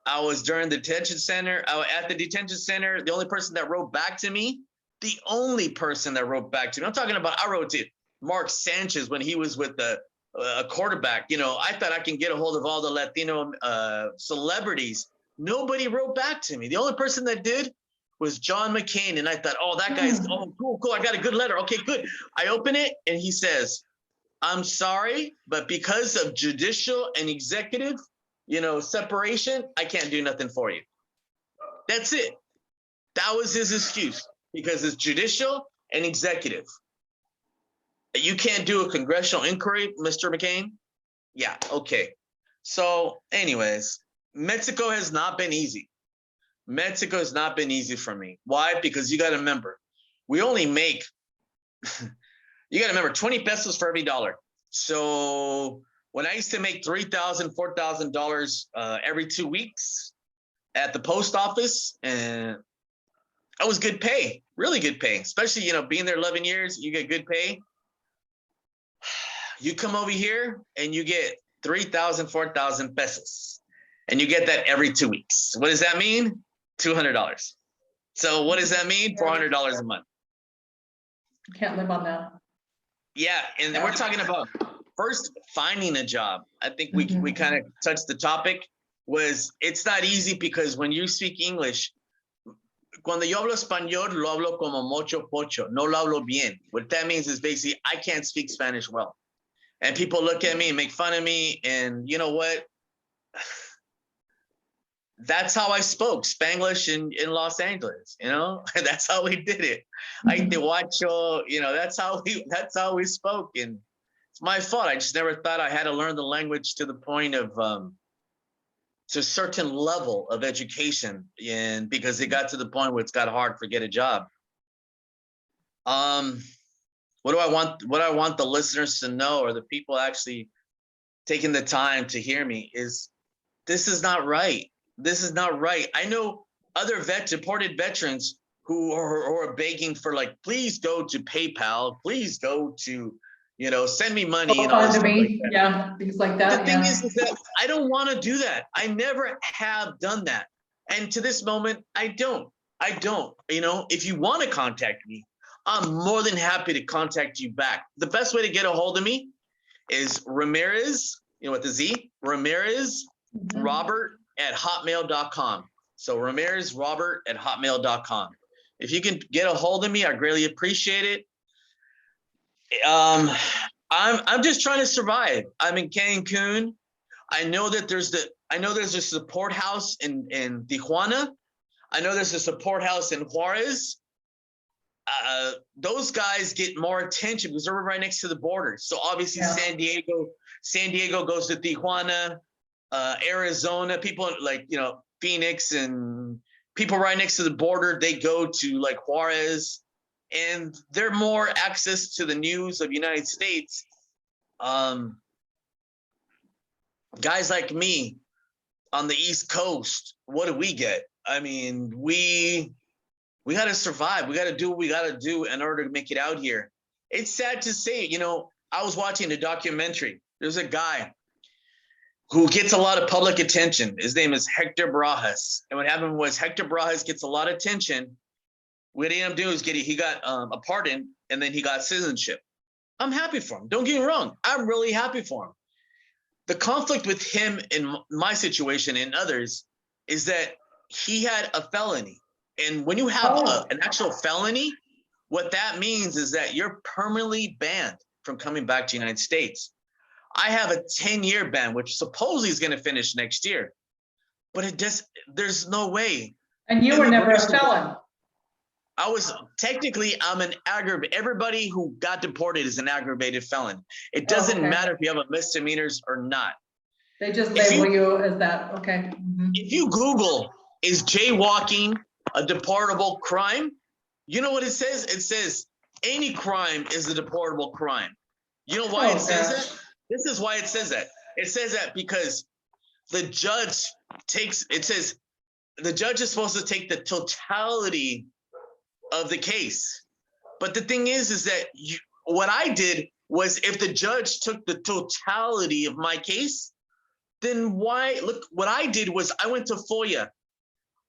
I was during the detention center. At the detention center, the only person that wrote back to me, I'm talking about, I wrote to Mark Sanchez when he was with a quarterback. I thought I can get a hold of all the Latino celebrities. Nobody wrote back to me. The only person that did was John McCain. And I thought, oh, that guy's, oh, cool. I got a good letter. Okay, good. I open it and he says, I'm sorry, but because of judicial and executive, separation, I can't do nothing for you. That's it. That was his excuse, because it's judicial and executive. You can't do a congressional inquiry, Mr. McCain? Yeah, okay. So anyways, Mexico has not been easy. Mexico has not been easy for me. Why? Because you got to remember, we only make, you got to remember 20 pesos for every dollar. So when I used to make $3,000, $4,000 every 2 weeks at the post office, and that was good pay, really good pay, especially, being there 11 years, you get good pay. You come over here and you get 3,000, 4,000 pesos, and you get that every 2 weeks. What does that mean? $200. So what does that mean? $400 a month. You can't live on that. Yeah, and we're talking about first finding a job. I think we kind of touched the topic. It's not easy because when you speak English, cuando yo hablo español, lo hablo como mocho pocho, no lo hablo bien. What that means is basically I can't speak Spanish well. And people look at me and make fun of me. And you know what? That's how I spoke Spanglish in Los Angeles, that's how we did it. I te guacho, that's how we spoke. And it's my fault. I just never thought I had to learn the language to the point of, to a certain level of education. And because it got to the point where it's got hard to get a job. What I want the listeners to know, or the people actually taking the time to hear me, is this is not right. This is not right. I know other deported veterans who are begging for, like, please go to PayPal, please go to, send me money and all this stuff like that. Yeah, things like that. The thing is that I don't want to do that. I never have done that. And to this moment, I don't. If you want to contact me, I'm more than happy to contact you back. The best way to get a hold of me is Ramirez, with the Z, Ramirez, Robert at hotmail.com. So Ramirez Robert at hotmail.com. If you can get a hold of me, I greatly appreciate it. I'm just trying to survive. I'm in Cancun. I know there's a support house in Tijuana. I know there's a support house in Juarez. Those guys get more attention because they're right next to the border. So obviously San Diego goes to Tijuana. Arizona, people like, Phoenix, and people right next to the border, they go to like Juarez, and they're more access to the news of United States. Guys like me on the East Coast, what do we get? I mean, we got to survive. We got to do what we got to do in order to make it out here. It's sad to say, I was watching a documentary. There's a guy who gets a lot of public attention. His name is Hector Barajas. And what happened was Hector Barajas gets a lot of attention. What he ended up doing is he got a pardon, and then he got citizenship. I'm happy for him. Don't get me wrong. I'm really happy for him. The conflict with him in my situation and others is that he had a felony. And when you have an actual felony, what that means is that you're permanently banned from coming back to the United States. I have a 10-year ban, which supposedly is going to finish next year, but there's no way. And you were never a felon. I'm an aggravated. Everybody who got deported is an aggravated felon. It doesn't matter if you have a misdemeanors or not. They just label you as that. Okay. If you Google, is jaywalking a deportable crime? You know what it says? It says any crime is a deportable crime. You know why it says that? This is why it says that. It says that because the judge the judge is supposed to take the totality of the case. But the thing is that what I did was, if the judge took the totality of my case, then what I did was I went to FOIA.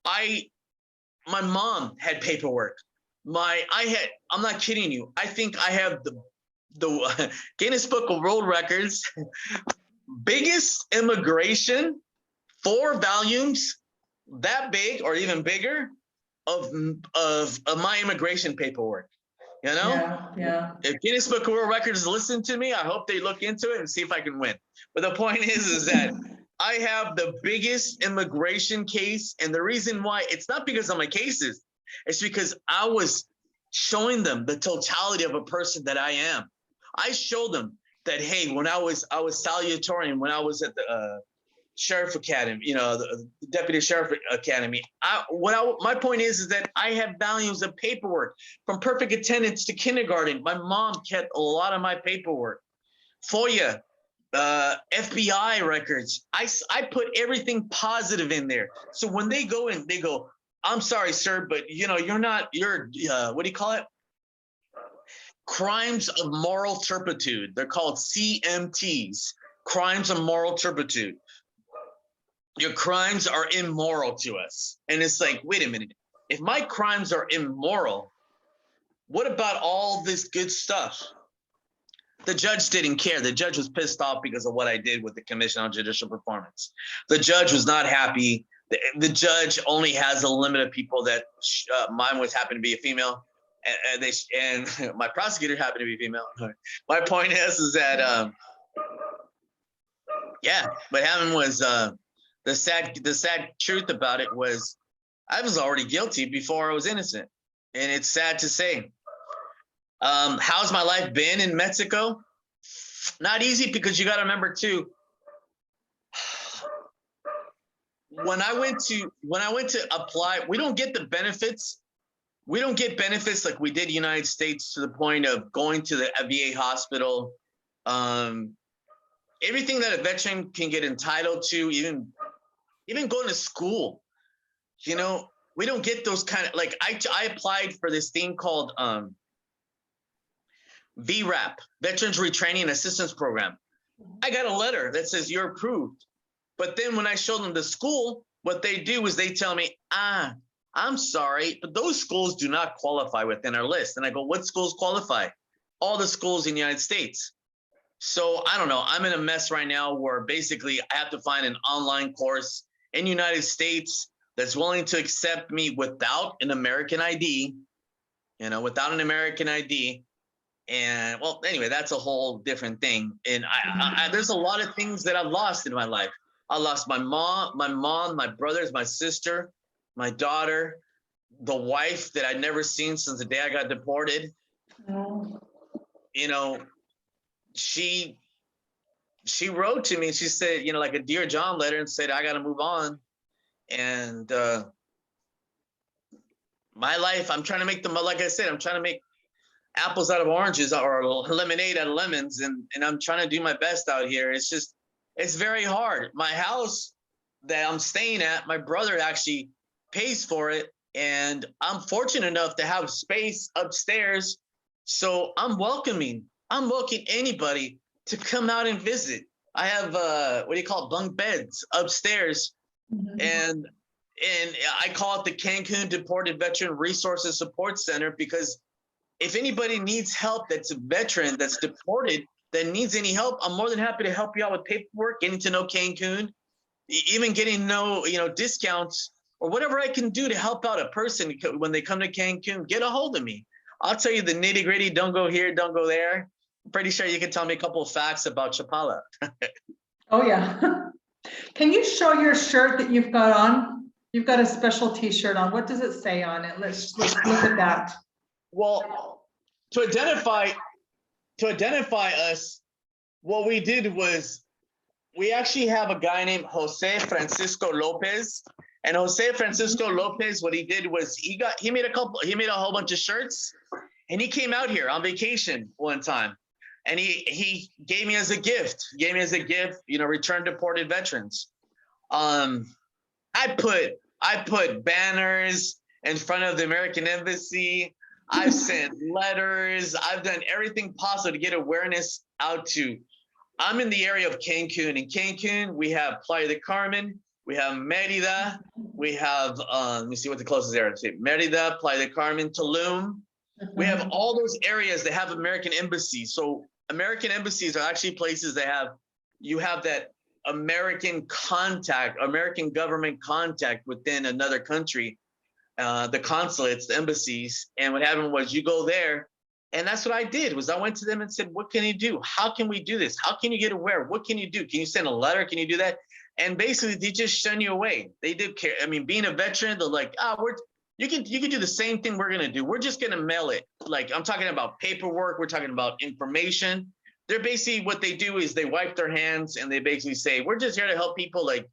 My mom had paperwork. I'm not kidding you. I think I have the Guinness Book of World Records, biggest immigration, 4 volumes, that big or even bigger of my immigration paperwork. You know, Yeah. if Guinness Book of World Records listen to me, I hope they look into it and see if I can win. But the point is that I have the biggest immigration case, and the reason why, it's not because of my cases, it's because I was showing them the totality of a person that I am. I showed them that, hey, when I was salutatorian, when I was at the Sheriff Academy, the Deputy Sheriff Academy. My point is that I have volumes of paperwork from perfect attendance to kindergarten. My mom kept a lot of my paperwork. FOIA, FBI records. I put everything positive in there. So when they go in, they go, "I'm sorry, sir, but you're what do you call it? Crimes of moral turpitude." They're called CMTs, crimes of moral turpitude. Your crimes are immoral to us. And it's like, wait a minute. If my crimes are immoral, what about all this good stuff? The judge didn't care. The judge was pissed off because of what I did with the Commission on Judicial Performance. The judge was not happy. The judge only has a limit of people that mine was happened to be a female, and my prosecutor happened to be female. My point is that what happened was the sad truth about it was I was already guilty before I was innocent. And it's sad to say. How's my life been in Mexico? Not easy, because you got to remember too, when I went to apply, we don't get the benefits. We don't get benefits like we did in the United States, to the point of going to the VA hospital. Everything that a veteran can get entitled to, even going to school, we don't get those kind of, like, I applied for this thing called VRAP, Veterans Retraining Assistance Program. I got a letter that says you're approved. But then when I show them the school, what they do is they tell me, I'm sorry, but those schools do not qualify within our list. And I go, what schools qualify? All the schools in the United States. So I don't know. I'm in a mess right now where basically I have to find an online course in the United States that's willing to accept me without an American ID, without an American ID. And well, anyway, that's a whole different thing. And there's a lot of things that I've lost in my life. I lost my mom, my brothers, my sister, my daughter, the wife that I'd never seen since the day I got deported. She wrote to me. She said, like a Dear John letter, and said, I got to move on. And my life, I'm trying to make them, like I said, I'm trying to make apples out of oranges, or lemonade out of lemons. And I'm trying to do my best out here. It's very hard. My house that I'm staying at, my brother actually pays for it. And I'm fortunate enough to have space upstairs. So I'm welcoming anybody to come out and visit. I have bunk beds upstairs. Mm-hmm. And I call it the Cancun Deported Veteran Resources Support Center, because if anybody needs help, that's a veteran that's deported, that needs any help, I'm more than happy to help you out with paperwork, getting to know Cancun, even getting to know, discounts or whatever I can do to help out a person when they come to Cancun. Get a hold of me. I'll tell you the nitty gritty. Don't go here, don't go there. I'm pretty sure you can tell me a couple of facts about Chapala. Oh yeah. Can you show your shirt that you've got on? You've got a special T-shirt on. What does it say on it? Let's look at that. Well, to identify us, what we did was we actually have a guy named Jose Francisco Lopez. And Jose Francisco Lopez, what he did was he made a whole bunch of shirts, and he came out here on vacation one time, and he gave me as a gift, return deported veterans. I put banners in front of the American Embassy. I've sent letters. I've done everything possible to get awareness out to. I'm in the area of Cancun. In Cancun, we have Playa del Carmen, we have Merida, we have, let me see what the closest area is. Merida, Playa del Carmen, Tulum. We have all those areas that have American embassies. So American embassies are actually places that you have that American contact, American government contact within another country. The consulates, the embassies. And what happened was you go there And that's what I did, was I went to them and said, what can you do? How can we do this? How can you get aware? What can you do? Can you send a letter? Can you do that? And basically they just shun you away. They did care. I mean, being a veteran, they're like, you can do the same thing we're gonna do. We're just gonna mail it. Like, I'm talking about paperwork, we're talking about information. They're basically, what they do is they wipe their hands and they basically say, we're just here to help people, like,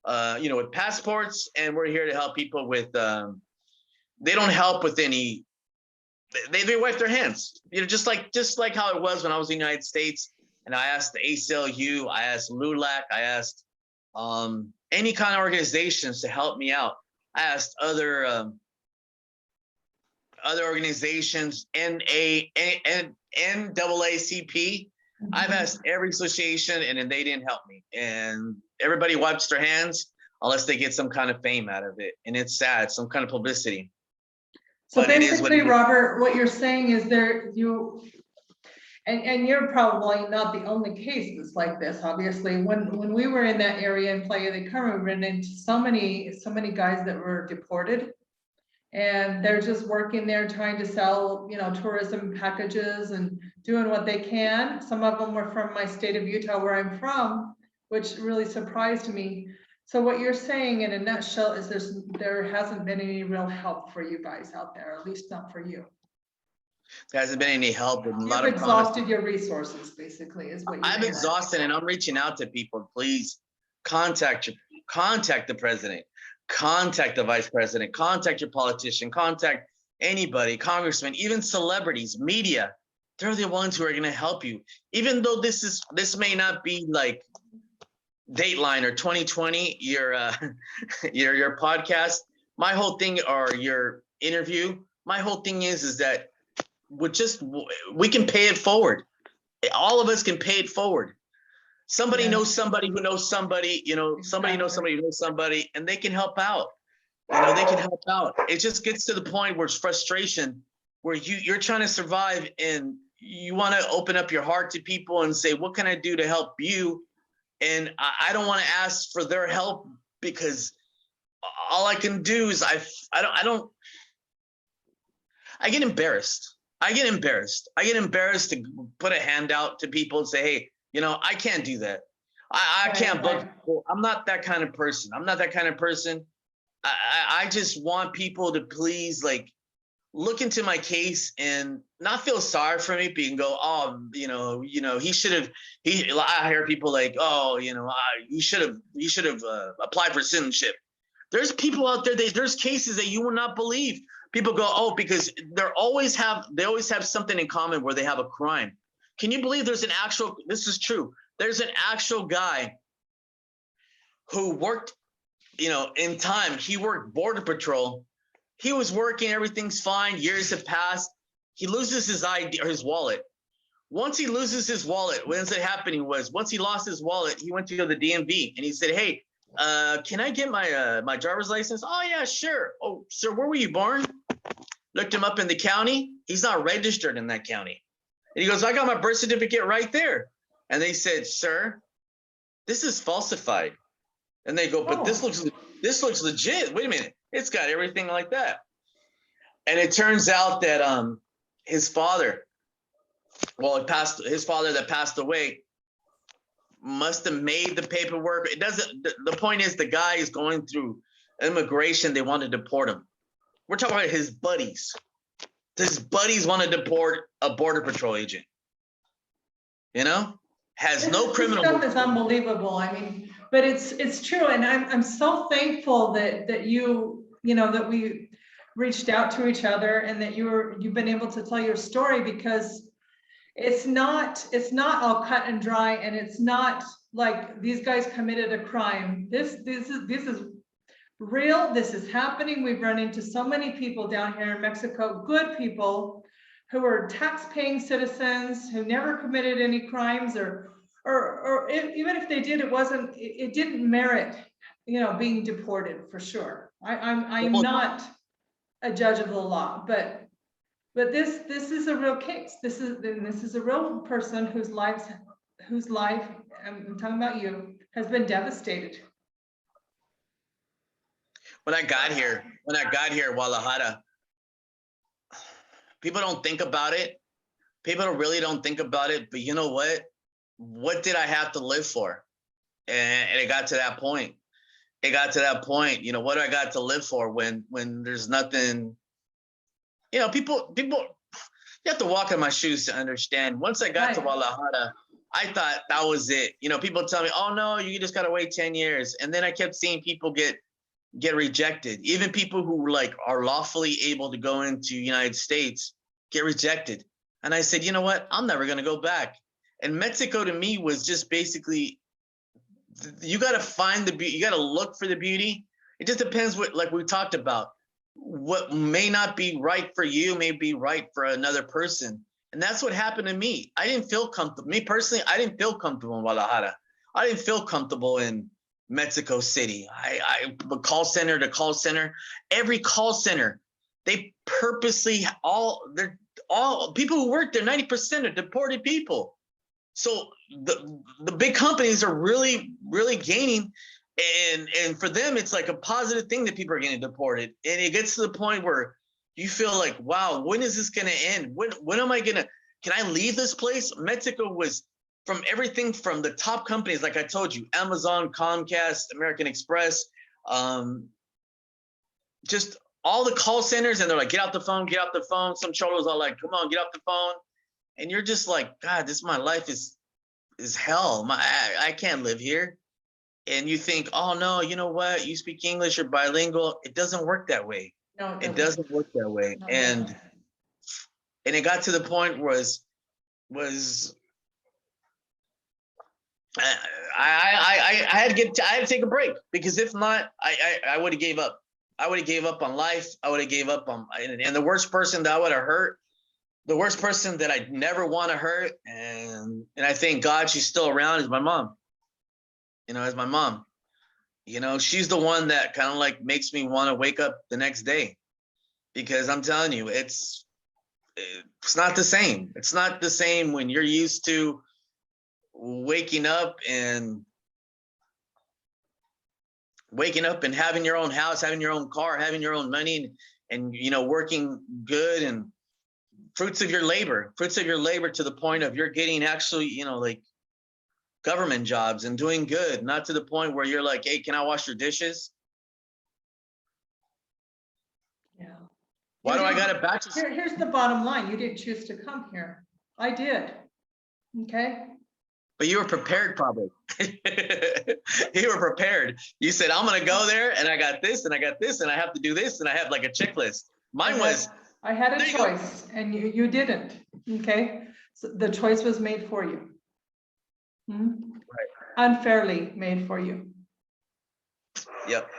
with passports, and we're here to help people with, they don't help with any, they wipe their hands, just like how it was when I was in the United States, and I asked the ACLU, I asked LULAC, I asked any kind of organizations to help me out. I asked other organizations, NAACP. I've asked every association, and then they didn't help me. And everybody wipes their hands unless they get some kind of fame out of it, and it's sad, some kind of publicity. So but basically, Robert, what you're saying is and you're probably not the only case that's like this. Obviously, when we were in that area in Playa del Carmen, we ran into so many guys that were deported, and they're just working there trying to sell, tourism packages and doing what they can. Some of them were from my state of Utah, where I'm from, which really surprised me. So what you're saying in a nutshell is there hasn't been any real help for you guys out there, at least not for you. There hasn't been any help with a lot You've of exhausted your resources, basically, is what you're I'm exhausted, and I'm reaching out to people. Please contact the president, contact the vice president, contact your politician, contact anybody, congressman, even celebrities, media. They're the ones who are going to help you. Even though this may not be like Dateline or 2020, your podcast, my whole thing, or your interview, my whole thing is that we can pay it forward. All of us can pay it forward. Somebody knows somebody who knows somebody, somebody knows somebody who knows somebody, and they can help out. They can help out. It just gets to the point where it's frustration, where you're trying to survive, and you want to open up your heart to people and say, what can I do to help you? And I don't want to ask for their help, because all I can do is I get embarrassed. I get embarrassed to put a hand out to people and say, hey, I can't do that. I can't bug people. I'm not that kind of person. I just want people to please, like, look into my case and not feel sorry for me, and go, oh, he should have. I hear people like, oh, you should have applied for citizenship. There's people out there. There's cases that you will not believe. People go, oh, because they always have something in common where they have a crime. Can you believe this is true. There's an actual guy who worked, in time. He worked Border Patrol. He was working, everything's fine. Years have passed. He loses his ID or his wallet. Once he loses his wallet, what ends up happening was, once he lost his wallet, he went to the DMV and he said, hey, can I get my driver's license? Oh yeah, sure. Oh, sir, where were you born? Looked him up in the county. He's not registered in that county. And he goes, I got my birth certificate right there. And they said, sir, this is falsified. And they go, but this looks legit. Wait a minute. It's got everything like that. And it turns out that his father that passed away must have made the paperwork. The point is, the guy is going through immigration. They want to deport him. We're talking about his buddies. His buddies want to deport a Border Patrol agent. Has no criminal. This stuff is unbelievable. I mean, but it's true, and I'm so thankful that that we reached out to each other, and that you've been able to tell your story, because it's not all cut and dry, and it's not like these guys committed a crime. This is real. This is happening. We've run into so many people down here in Mexico, good people who are tax-paying citizens who never committed any crimes, or even if they did, it didn't merit, being deported, for sure. I'm not a judge of the law, but this is a real case. This is a real person whose life, I'm talking about you, has been devastated. When I got here, Guadalajara, people don't think about it, People really don't think about it, but you know what? What did I have to live for? And it got to that point. It got to that point. You know, what do I got to live for when there's nothing? You know, people. You have to walk in my shoes to understand. Once I got to Guadalajara, I thought that was it. You know, people tell me, "Oh no, you just gotta wait 10 years," and then I kept seeing people get rejected. Even people who like are lawfully able to go into United States get rejected. And I said, you know what? I'm never gonna go back. And Mexico to me was just basically, you got to find the beauty. You got to look for the beauty. It just depends what, like we talked about, what may not be right for you may be right for another person. And that's what happened to me. I didn't feel comfortable. Me personally, I didn't feel comfortable in Guadalajara. I didn't feel comfortable in Mexico City. I call center to call center, every call center, they purposely they're all people who work there, 90% are deported people. So the big companies are really gaining, and for them it's like a positive thing that people are getting deported. And it gets to the point where you feel like, wow, when is this going to end? When am I gonna? Can I leave this place? Mexico was, from everything from the top companies, like I told you, Amazon, Comcast, American Express, just all the call centers, and they're like, get out the phone, get out the phone. Some cholos are like, come on, get off the phone. And you're just like, God, my life is hell. I can't live here. And you think, oh no, you know what? You speak English, you're bilingual. It doesn't work that way. No, it doesn't work that way. No, and it got to the point was I had to take a break, because if not, I would have gave up. I would have gave up on life. I would have gave up on, and the worst person that I would have hurt, the worst person that I'd never want to hurt, and I thank God she's still around, is my mom. You know, as my mom. You know, she's the one that kind of like makes me want to wake up the next day, because I'm telling you, it's not the same. It's not the same when you're used to waking up and having your own house, having your own car, having your own money, and you know, working good, and fruits of your labor to the point of you're getting actually, you know, like government jobs and doing good, not to the point where you're like, hey, can I wash your dishes? Yeah. Why do I got a bachelor's? Here's the bottom line. You didn't choose to come here. I did. Okay. But you were prepared, probably. You were prepared. You said, I'm going to go there, and I got this, and I got this, and I have to do this, and I have like a checklist. Mine was. I had a choice, and you didn't. Okay. So the choice was made for you. Right. Unfairly made for you. Yep.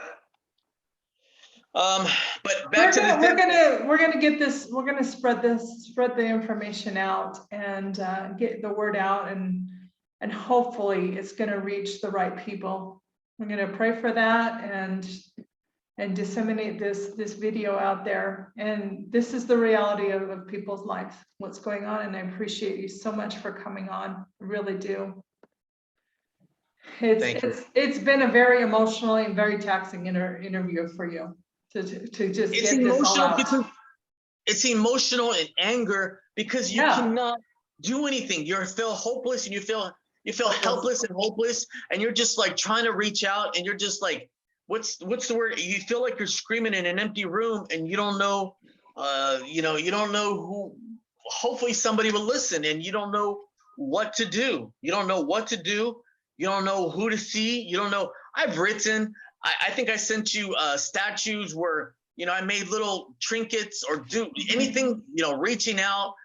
But back to the we're gonna get this. We're gonna spread the information out, and get the word out, and hopefully it's gonna reach the right people. We're gonna pray for that and disseminate this video out there. And this is the reality of people's lives, what's going on. And I appreciate you so much for coming on. I really do. It's been a very emotional and very taxing interview for you to just get this all out. Because it's emotional and anger, because you cannot do anything. You feel hopeless, and you feel helpless and hopeless, and you're just like trying to reach out, and you're just like, what's the word? You feel like you're screaming in an empty room, and you don't know, you don't know who. Hopefully somebody will listen, and you don't know what to do. You don't know what to do. You don't know who to see. You don't know. I've written. I think I sent you statues where, you know, I made little trinkets or do anything, you know, reaching out.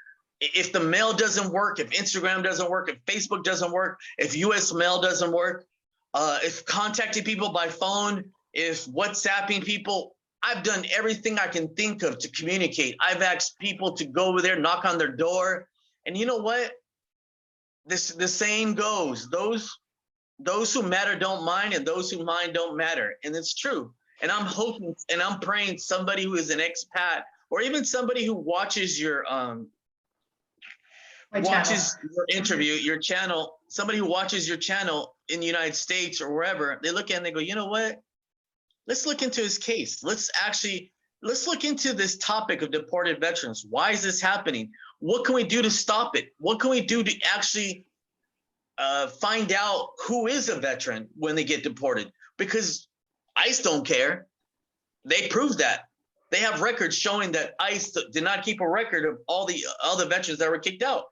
If the mail doesn't work, if Instagram doesn't work, if Facebook doesn't work, if US mail doesn't work, if contacting people by phone, if WhatsApping people, I've done everything I can think of to communicate. I've asked people to go over there, knock on their door. And you know what? The saying goes, those who matter don't mind, and those who mind don't matter. And it's true. And I'm hoping and I'm praying somebody who is an expat, or even somebody who watches your your interview, your channel, somebody who watches your channel in the United States or wherever, they look at it and they go, you know what? Let's look into his case. Let's look into this topic of deported veterans. Why is this happening? what can we do to stop it? What can we do to actually find out who is a veteran when they get deported? Because ICE don't care. They proved that. They have records showing that ICE did not keep a record of all the other veterans that were kicked out.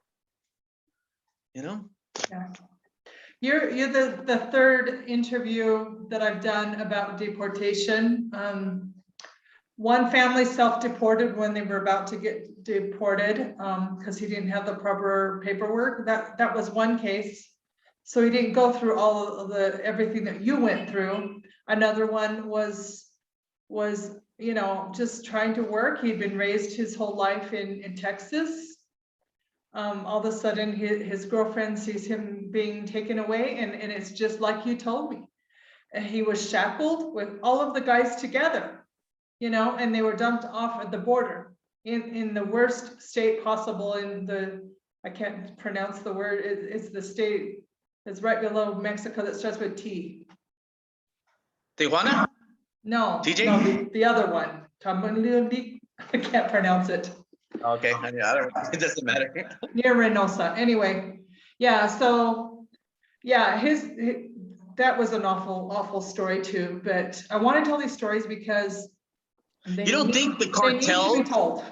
You know? Yeah. You're the third interview that I've done about deportation. One family self-deported when they were about to get deported because he didn't have the proper paperwork. That was one case. So he didn't go through all of everything that you went through. Another one was you know, just trying to work. He'd been raised his whole life in Texas. All of a sudden his girlfriend sees him being taken away, and it's just like you told me. And he was shackled with all of the guys together, you know, and they were dumped off at the border in the worst state possible in the, I can't pronounce the word, it's the state, it's right below Mexico that starts with T. Tijuana? No, TJ? no, the other one. I can't pronounce it. Okay, I don't, it doesn't matter. Near Reynosa. Anyway, yeah, so yeah, that was an awful story too. But I want to tell these stories because You don't think the they need to cartels? be told.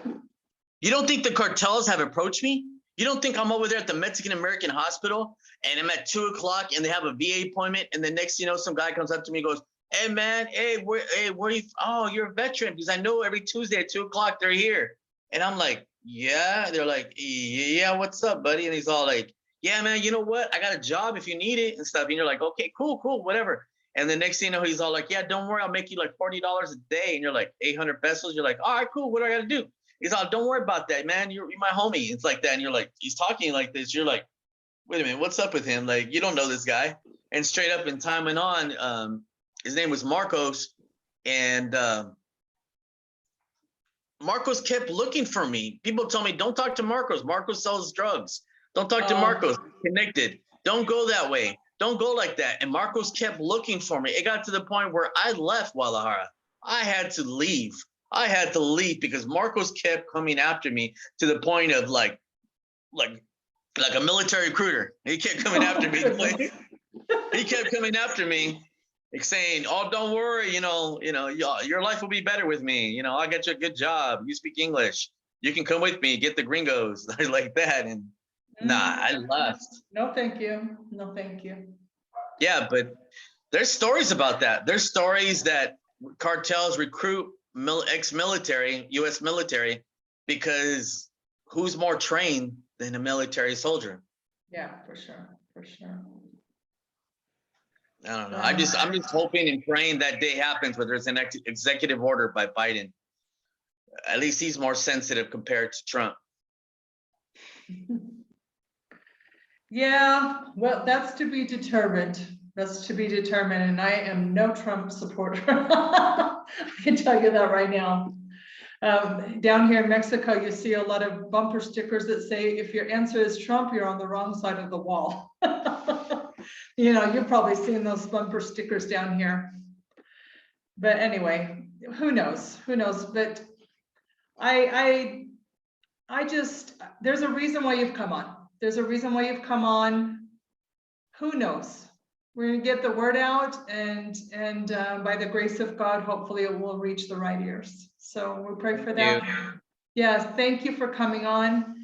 You don't think the cartels have approached me? You don't think I'm over there at the Mexican American Hospital and I'm at 2 o'clock and they have a VA appointment, and the next, you know, some guy comes up to me and goes, "Hey man, where are you? Oh, you're a veteran, because I know every Tuesday at 2 o'clock they're here." And I'm like, "Yeah." They're like, "Yeah, what's up, buddy?" And he's all like, "Yeah, man, you know what? I got a job if you need it and stuff." And you're like, "Okay, cool, whatever." And the next thing you know, he's all like, "Yeah, don't worry, I'll make you like $40 a day." And you're like, 800 pesos. You're like, "All right, cool. What do I got to do?" He's all, "Don't worry about that, man. You're my homie." It's like that. And you're like, he's talking like this. You're like, wait a minute, what's up with him? Like, you don't know this guy. And straight up, and time went on, his name was Marcos. And Marcos kept looking for me. People told me, "Don't talk to Marcos. Marcos sells drugs. Don't talk to Marcos. Connected. Don't go that way. Don't go like that." And Marcos kept looking for me. It got to the point where I left Guadalajara. I had to leave. I had to leave because Marcos kept coming after me to the point of like a military recruiter. He kept coming after me. He kept coming after me, like saying, "Oh, don't worry, you know, your life will be better with me. You know, I'll get you a good job. You speak English. You can come with me, get the gringos," like that. And nah, I left. No, thank you. No, thank you. Yeah, but there's stories about that. There's stories that cartels recruit ex-military, U.S. military, because who's more trained than a military soldier? Yeah, for sure. I don't know. I'm just hoping and praying that day happens where there's an executive order by Biden. At least he's more sensitive compared to Trump. Yeah, well, that's to be determined. That's to be determined. And I am no Trump supporter. I can tell you that right now. Down here in Mexico, you see a lot of bumper stickers that say, "If your answer is Trump, you're on the wrong side of the wall." You know, you've probably seen those bumper stickers down here. But anyway, who knows? But I just, there's a reason why you've come on. There's a reason why you've come on. Who knows? We're gonna get the word out, and by the grace of God, hopefully it will reach the right ears. So we pray for that. Yes, thank you for coming on.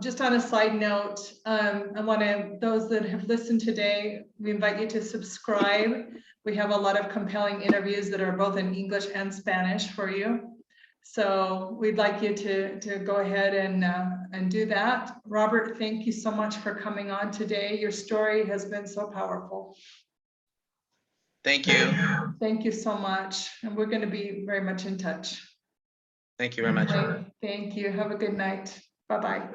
Just on a side note, I want to, those that have listened today, we invite you to subscribe. We have a lot of compelling interviews that are both in English and Spanish for you. So we'd like you to go ahead and do that. Robert, thank you so much for coming on today. Your story has been so powerful. Thank you. Thank you so much. And we're going to be very much in touch. Thank you very much. Thank you. Have a good night. Bye-bye.